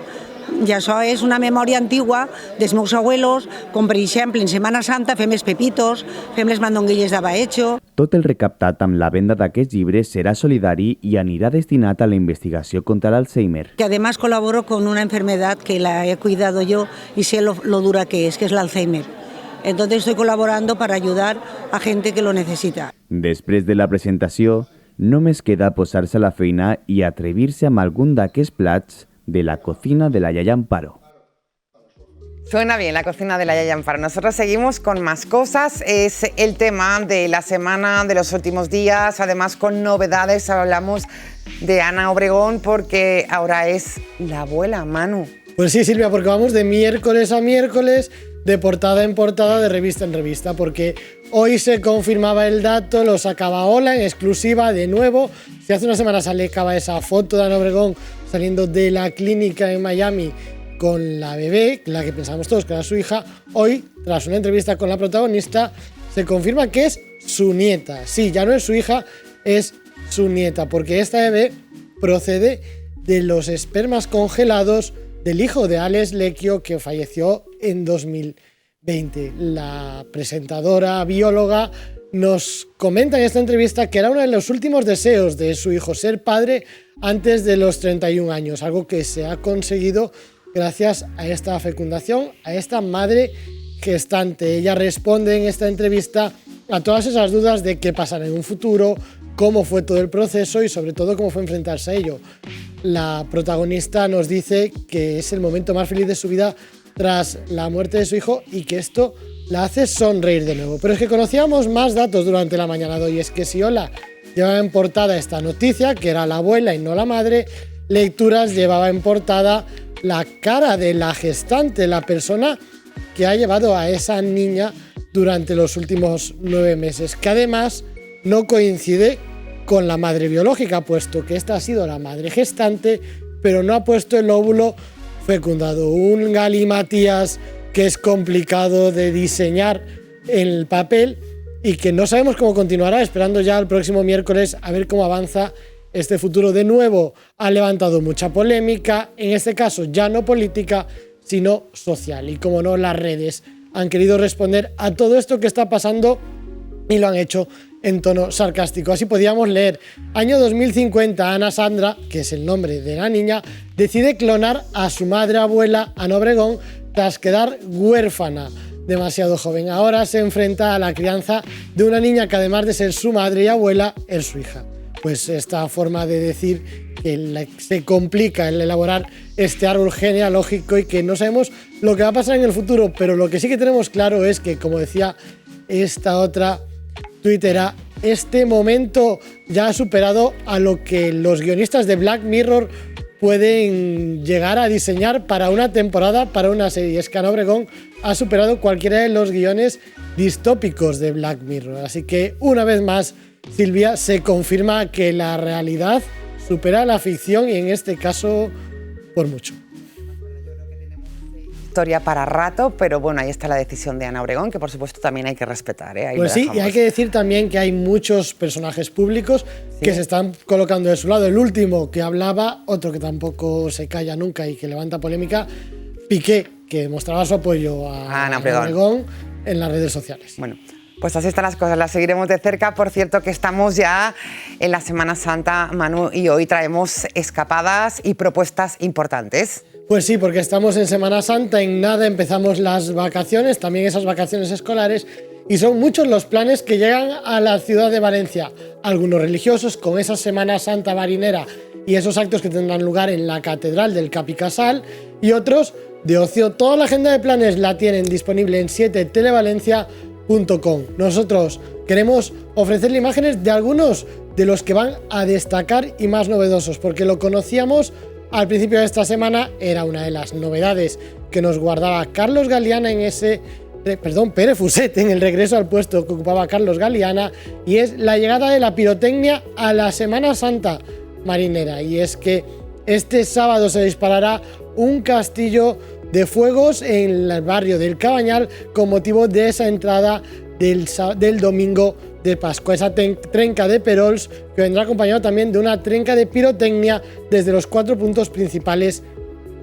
I això és una memòria antigua dels meus abuelos, com per exemple en Setmana Santa fem els pepitos, fem les mandonguilles d'abaetxo. Tot el recaptat amb la venda d'aquests llibres serà solidari i anirà destinat a la investigació contra l'Alzheimer. Que además colaboro con una enfermedad que la he cuidado yo y sé lo dura que es el Alzheimer. Entonces estoy colaborando para ayudar a gente que lo necesita. Després de la presentació, només queda posar-se a la feina i atrevir-se amb algun d'aquests plats de la cocina de la Yaya Amparo. Suena bien la cocina de la Yaya Amparo. Nosotros seguimos con más cosas. Es el tema de la semana, de los últimos días. Además, con novedades, hablamos de Ana Obregón porque ahora es la abuela, Manu. Pues sí, Silvia, porque vamos de miércoles a miércoles, de portada en portada, de revista en revista, porque hoy se confirmaba el dato, lo sacaba Hola en exclusiva de nuevo. Si hace una semana sacaba esa foto de Ana Obregón saliendo de la clínica en Miami con la bebé, la que pensábamos todos que era su hija, hoy, tras una entrevista con la protagonista, se confirma que es su nieta. Sí, ya no es su hija, es su nieta, porque esta bebé procede de los espermas congelados del hijo de Alex Lecchio, que falleció en 2020. La presentadora bióloga nos comenta en esta entrevista que era uno de los últimos deseos de su hijo, ser padre antes de los 31 años, algo que se ha conseguido gracias a esta fecundación, a esta madre gestante. Ella responde en esta entrevista a todas esas dudas de qué pasará en un futuro, cómo fue todo el proceso y sobre todo cómo fue enfrentarse a ello. La protagonista nos dice que es el momento más feliz de su vida tras la muerte de su hijo y que esto la hace sonreír de nuevo. Pero es que conocíamos más datos durante la mañana de hoy. Es que si Hola llevaba en portada esta noticia, que era la abuela y no la madre, Lecturas llevaba en portada la cara de la gestante, la persona que ha llevado a esa niña durante los últimos 9 meses, que además no coincide con la madre biológica, puesto que esta ha sido la madre gestante, pero no ha puesto el óvulo fecundado. Un galimatías que es complicado de diseñar en el papel y que no sabemos cómo continuará, esperando ya el próximo miércoles a ver cómo avanza este futuro. De nuevo ha levantado mucha polémica, en este caso ya no política, sino social. Y como no, las redes han querido responder a todo esto que está pasando y lo han hecho en tono sarcástico. Así podíamos leer: año 2050, Ana Sandra, que es el nombre de la niña, decide clonar a su madre abuela Ana Obregón tras quedar huérfana demasiado joven. Ahora se enfrenta a la crianza de una niña que, además de ser su madre y abuela, es su hija. Pues esta forma de decir que se complica el elaborar este árbol genealógico y que no sabemos lo que va a pasar en el futuro, pero lo que sí que tenemos claro es que, como decía esta otra tuitera, este momento ya ha superado a lo que los guionistas de Black Mirror pueden llegar a diseñar para una temporada, para una serie. Es que Ana Obregón ha superado cualquiera de los guiones distópicos de Black Mirror. Así que, una vez más, Silvia, se confirma que la realidad supera la ficción y en este caso por mucho. historia para rato, pero bueno, ahí está la decisión de Ana Obregón, que por supuesto también hay que respetar. Ahí pues sí, y hay que decir también que hay muchos personajes públicos que se están colocando de su lado. El último que hablaba, otro que tampoco se calla nunca y que levanta polémica, Piqué, que mostraba su apoyo a Ana Obregón en las redes sociales. Bueno, pues así están las cosas, las seguiremos de cerca. Por cierto, que estamos ya en la Semana Santa, Manu, y hoy traemos escapadas y propuestas importantes. Pues sí, porque estamos en Semana Santa, en nada empezamos las vacaciones, también esas vacaciones escolares, y son muchos los planes que llegan a la ciudad de Valencia. Algunos religiosos, con esa Semana Santa marinera y esos actos que tendrán lugar en la Catedral del Capicasal, y otros de ocio. Toda la agenda de planes la tienen disponible en 7televalencia.com. Nosotros queremos ofrecerle imágenes de algunos de los que van a destacar y más novedosos, porque lo conocíamos al principio de esta semana, era una de las novedades que nos guardaba Carlos Galeana Pere Fuset en el regreso al puesto que ocupaba Carlos Galeana, y es la llegada de la pirotecnia a la Semana Santa marinera. Y es que este sábado se disparará un castillo de fuegos en el barrio del Cabañal con motivo de esa entrada del domingo de Pascua, esa trenca de perols que vendrá acompañado también de una trenca de pirotecnia desde los 4 puntos principales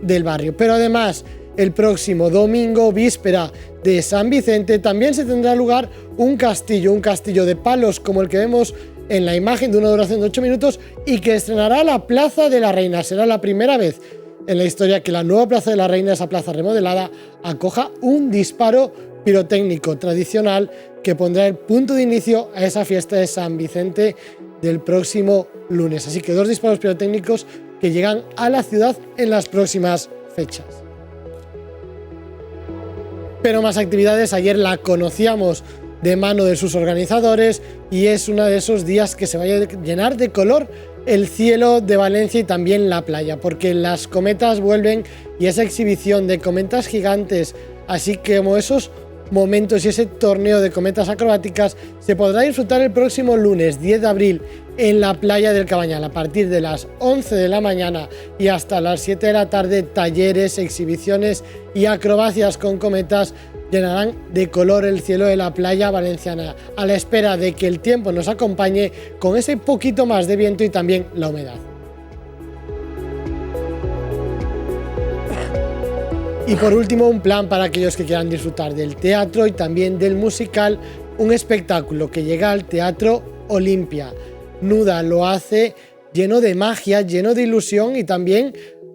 del barrio. Pero además, el próximo domingo, víspera de San Vicente, también se tendrá lugar un castillo de palos como el que vemos en la imagen, de una duración de 8 minutos, y que estrenará la Plaza de la Reina. Será la primera vez en la historia que la nueva Plaza de la Reina, esa plaza remodelada, acoja un disparo pirotécnico tradicional que pondrá el punto de inicio a esa fiesta de San Vicente del próximo lunes. Así que 2 disparos pirotécnicos que llegan a la ciudad en las próximas fechas. Pero más actividades, ayer la conocíamos de mano de sus organizadores, y es uno de esos días que se va a llenar de color el cielo de Valencia y también la playa, porque las cometas vuelven, y esa exhibición de cometas gigantes, así como esos momentos y ese torneo de cometas acrobáticas, se podrá disfrutar el próximo lunes 10 de abril en la playa del Cabañal. A partir de las 11 de la mañana y hasta las 7 de la tarde, talleres, exhibiciones y acrobacias con cometas llenarán de color el cielo de la playa valenciana, a la espera de que el tiempo nos acompañe con ese poquito más de viento y también la humedad. Y por último, un plan para aquellos que quieran disfrutar del teatro y también del musical, un espectáculo que llega al Teatro Olimpia. Nuda lo hace lleno de magia, lleno de ilusión y también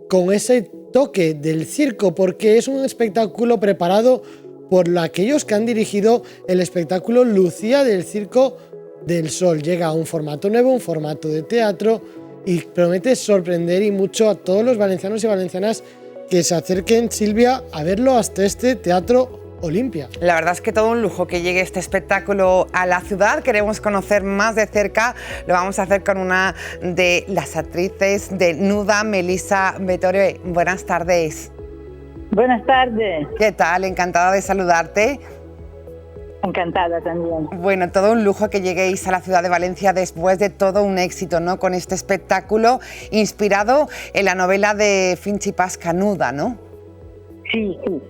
con ese toque del circo, porque es un espectáculo preparado por aquellos que han dirigido el espectáculo Lucía del Circo del Sol. Llega a un formato nuevo, un formato de teatro, y promete sorprender y mucho a todos los valencianos y valencianas que se acerquen, Silvia, a verlo hasta este Teatro Olimpia. La verdad es que todo un lujo que llegue este espectáculo a la ciudad. Queremos conocer más de cerca. Lo vamos a hacer con una de las actrices de Nuda, Melissa Vettori. Buenas tardes. Buenas tardes. ¿Qué tal? Encantada de saludarte. Encantada también. Bueno, todo un lujo que lleguéis a la ciudad de Valencia después de todo un éxito, ¿no? Con este espectáculo inspirado en la novela de Finchi Pasca, Nuda, ¿no? Sí, sí.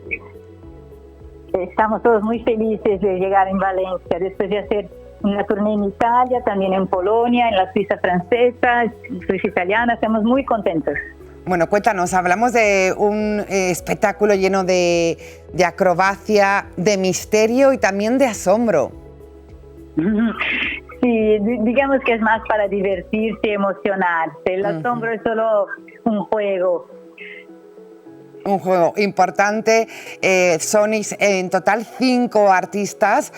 Estamos todos muy felices de llegar en Valencia, después de hacer una tournée en Italia, también en Polonia, en la Suiza francesa, Suiza italiana. Estamos muy contentos. Bueno, cuéntanos, hablamos de un espectáculo lleno de acrobacia, de misterio y también de asombro. Sí, digamos que es más para divertirse y emocionarse. El asombro es solo un juego. Un juego importante. Sois en total 5 artistas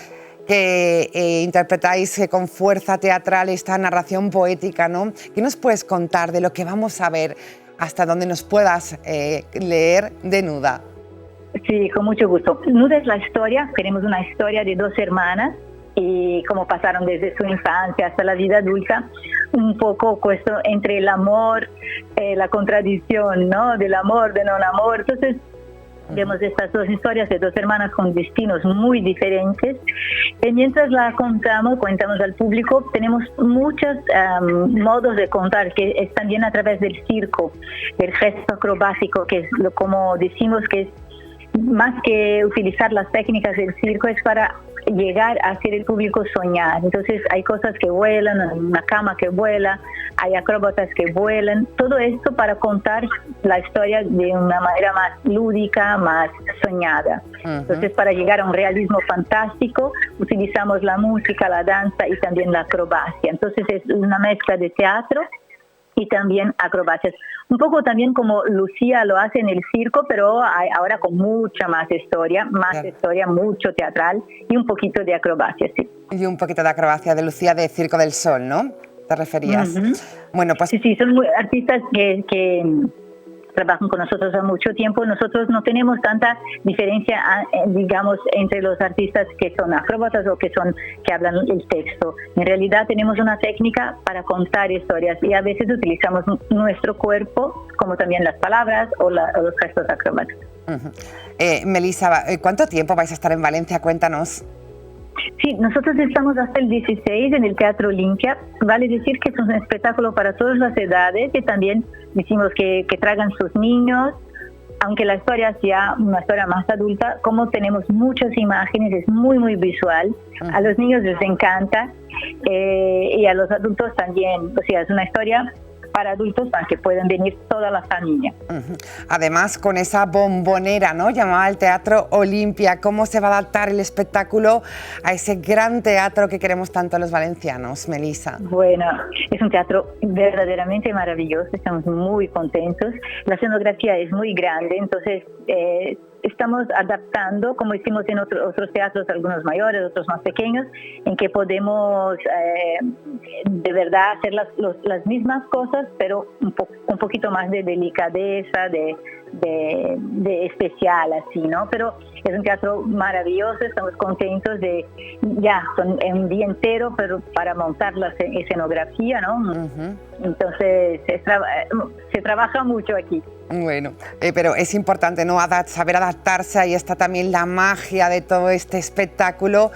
que interpretáis con fuerza teatral esta narración poética, ¿no? ¿Qué nos puedes contar de lo que vamos a ver, hasta donde nos puedas leer de Nuda? Sí, con mucho gusto. Nuda es la historia, queremos una historia de 2 hermanas y cómo pasaron desde su infancia hasta la vida adulta, un poco esto entre el amor, la contradicción, ¿no? Del amor, de no amor. Entonces, vemos estas 2 historias de 2 hermanas con destinos muy diferentes, y mientras la contamos al público, tenemos muchos modos de contar, que es también a través del circo, del gesto acrobático, que es como decimos que es más que utilizar las técnicas del circo, es para llegar a hacer el público soñar. Entonces hay cosas que vuelan, una cama que vuela, hay acróbatas que vuelan, todo esto para contar la historia de una manera más lúdica, más soñada. Entonces, para llegar a un realismo fantástico, utilizamos la música, la danza y también la acrobacia. Entonces es una mezcla de teatro y también acrobacias. Un poco también como Lucía lo hace en el circo, pero ahora con mucha más historia, mucho teatral y un poquito de acrobacia, sí. Y un poquito de acrobacia de Lucía de Circo del Sol, ¿no? ¿Te referías? Bueno, pues... Sí, son artistas que trabajan con nosotros hace mucho tiempo. Nosotros no tenemos tanta diferencia, digamos, entre los artistas que son acróbatas o que hablan el texto. En realidad tenemos una técnica para contar historias y a veces utilizamos nuestro cuerpo, como también las palabras o los gestos acróbatas. Melissa, ¿cuánto tiempo vais a estar en Valencia? Cuéntanos. Sí, nosotros estamos hasta el 16 en el Teatro Olimpia. Vale decir que es un espectáculo para todas las edades y también decimos que traigan sus niños, aunque la historia sea una historia más adulta, como tenemos muchas imágenes, es muy, muy visual. A los niños les encanta y a los adultos también. O sea, es una historia para adultos para que puedan venir toda la familia. Además, con esa bombonera, ¿no?, llamada el Teatro Olimpia, ¿cómo se va a adaptar el espectáculo a ese gran teatro que queremos tanto los valencianos, Melissa? Bueno, es un teatro verdaderamente maravilloso, estamos muy contentos. La escenografía es muy grande, entonces estamos adaptando, como hicimos en otros teatros, algunos mayores, otros más pequeños, en que podemos de verdad hacer las mismas cosas, pero un poquito más de delicadeza, de especial, así, ¿no? Pero es un teatro maravilloso, estamos contentos son un día entero, pero para montar la escenografía, ¿no? Entonces se trabaja mucho aquí. Bueno, pero es importante, ¿no?, saber adaptarse. Ahí está también la magia de todo este espectáculo,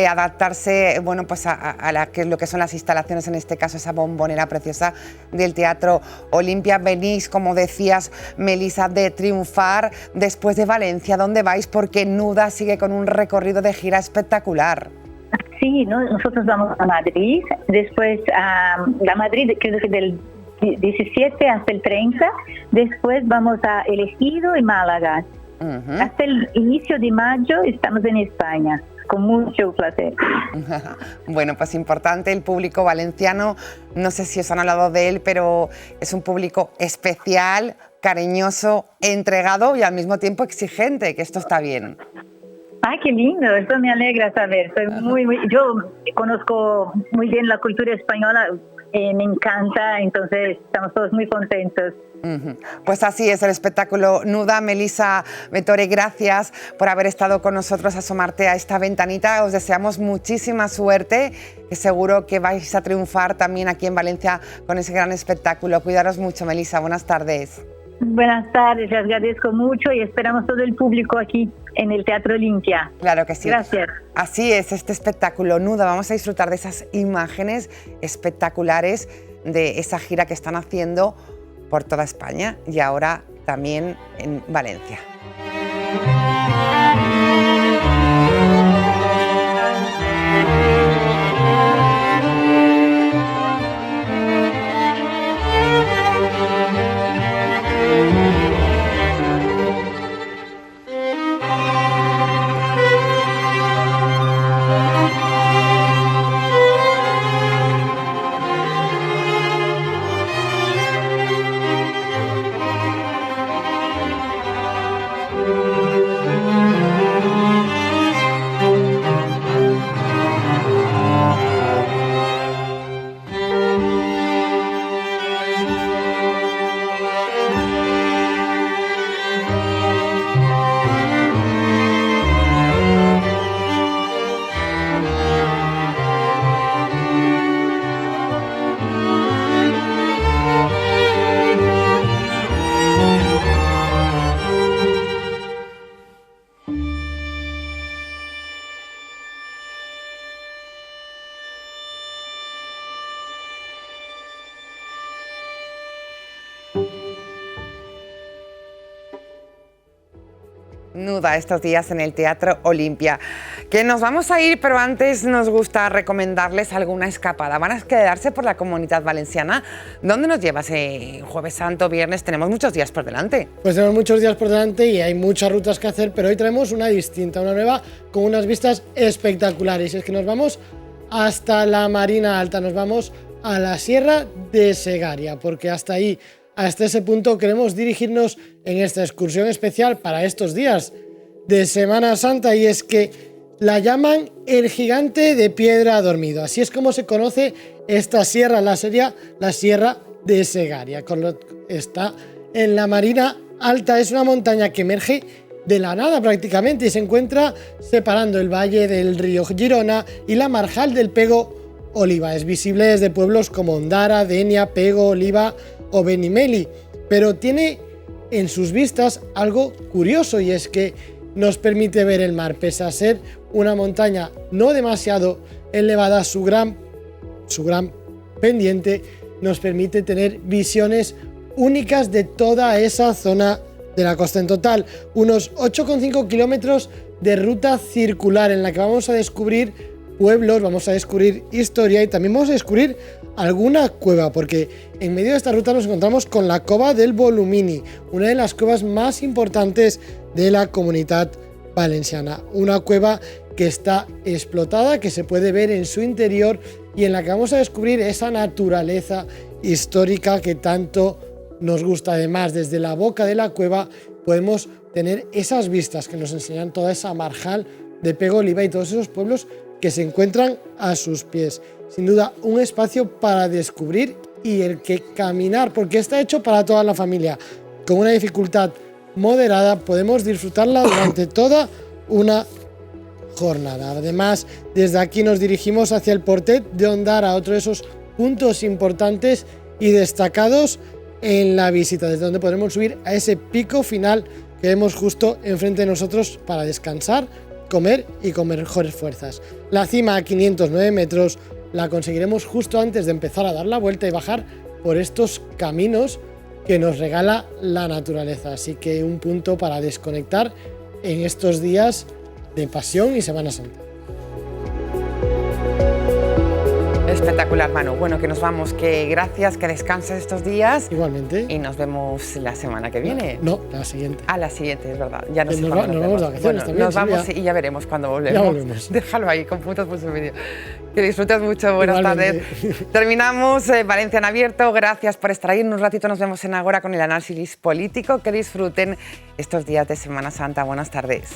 adaptarse, bueno, pues a lo que son las instalaciones, en este caso esa bombonera preciosa del Teatro Olimpia. Venís, como decías, Melissa, de triunfar después de Valencia. ¿Dónde vais? Porque Nuda sigue con un recorrido de gira espectacular. Sí, nosotros vamos a Madrid, después a Madrid, creo que del 17 hasta el 30, después vamos a El Ejido y Málaga. Hasta el inicio de mayo estamos en España, con mucho placer. Bueno, pues importante el público valenciano, no sé si os han hablado de él, pero es un público especial, cariñoso, entregado y al mismo tiempo exigente, que esto está bien. ¡Ay, qué lindo! Eso me alegra saber. Yo conozco muy bien la cultura española, me encanta, entonces estamos todos muy contentos. Pues así es el espectáculo Nuda. Melissa Vettori, gracias por haber estado con nosotros, asomarte a esta ventanita. Os deseamos muchísima suerte, que seguro que vais a triunfar también aquí en Valencia con ese gran espectáculo. Cuidaros mucho, Melissa. Buenas tardes. Buenas tardes, les agradezco mucho y esperamos todo el público aquí en el Teatro Olimpia. Claro que sí. Gracias. Así es, este espectáculo Nuda. Vamos a disfrutar de esas imágenes espectaculares de esa gira que están haciendo por toda España y ahora también en Valencia. Nuda estos días en el Teatro Olimpia. Que nos vamos a ir, pero antes nos gusta recomendarles alguna escapada. Van a quedarse por la Comunitat Valenciana. ¿Dónde nos llevas? Jueves Santo, viernes, tenemos muchos días por delante. Pues tenemos muchos días por delante y hay muchas rutas que hacer, pero hoy traemos una distinta, una nueva, con unas vistas espectaculares. Y es que nos vamos hasta la Marina Alta, nos vamos a la Sierra de Segaria, porque hasta ahí, hasta ese punto queremos dirigirnos en esta excursión especial para estos días de Semana Santa, y es que la llaman el gigante de piedra dormido. Así es como se conoce esta sierra, la Sierra de Segaria. Está en la Marina Alta, es una montaña que emerge de la nada prácticamente y se encuentra separando el valle del río Girona y la marjal del Pego Oliva. Es visible desde pueblos como Ondara, Denia, Pego, Oliva o Benimeli, pero tiene en sus vistas algo curioso, y es que nos permite ver el mar. Pese a ser una montaña no demasiado elevada, su gran pendiente nos permite tener visiones únicas de toda esa zona de la costa. En total, unos 8,5 kilómetros de ruta circular en la que vamos a descubrir pueblos, vamos a descubrir historia y también vamos a descubrir alguna cueva, porque en medio de esta ruta nos encontramos con la Cova del Volumini, una de las cuevas más importantes de la Comunitat Valenciana. Una cueva que está explotada, que se puede ver en su interior y en la que vamos a descubrir esa naturaleza histórica que tanto nos gusta. Además, desde la boca de la cueva podemos tener esas vistas que nos enseñan toda esa marjal de Pego Oliva y todos esos pueblos que se encuentran a sus pies. Sin duda, un espacio para descubrir y el que caminar, porque está hecho para toda la familia. Con una dificultad moderada podemos disfrutarla durante toda una jornada. Además, desde aquí nos dirigimos hacia el Portet de Ondara, otro de esos puntos importantes y destacados en la visita, desde donde podremos subir a ese pico final que vemos justo enfrente de nosotros para descansar, comer y con mejores fuerzas. La cima a 509 metros la conseguiremos justo antes de empezar a dar la vuelta y bajar por estos caminos que nos regala la naturaleza. Así que un punto para desconectar en estos días de Pasión y Semana Santa. Espectacular, Manu. Bueno, que nos vamos, que gracias, que descanses estos días. Igualmente. Y nos vemos la semana que viene. No, la siguiente. La siguiente, es verdad. Ya no sé nos cuándo nos vamos de vemos. vacaciones también, nos vamos Silvia. y ya veremos cuándo volvemos. Ya volvemos. Déjalo ahí, con puntos por su vídeo. Que disfrutes mucho. Buenas Igualmente. tardes. Terminamos Valencia en Abierto. Gracias por estar ahí. En un ratito nos vemos en Agora con el análisis político. Que disfruten estos días de Semana Santa. Buenas tardes.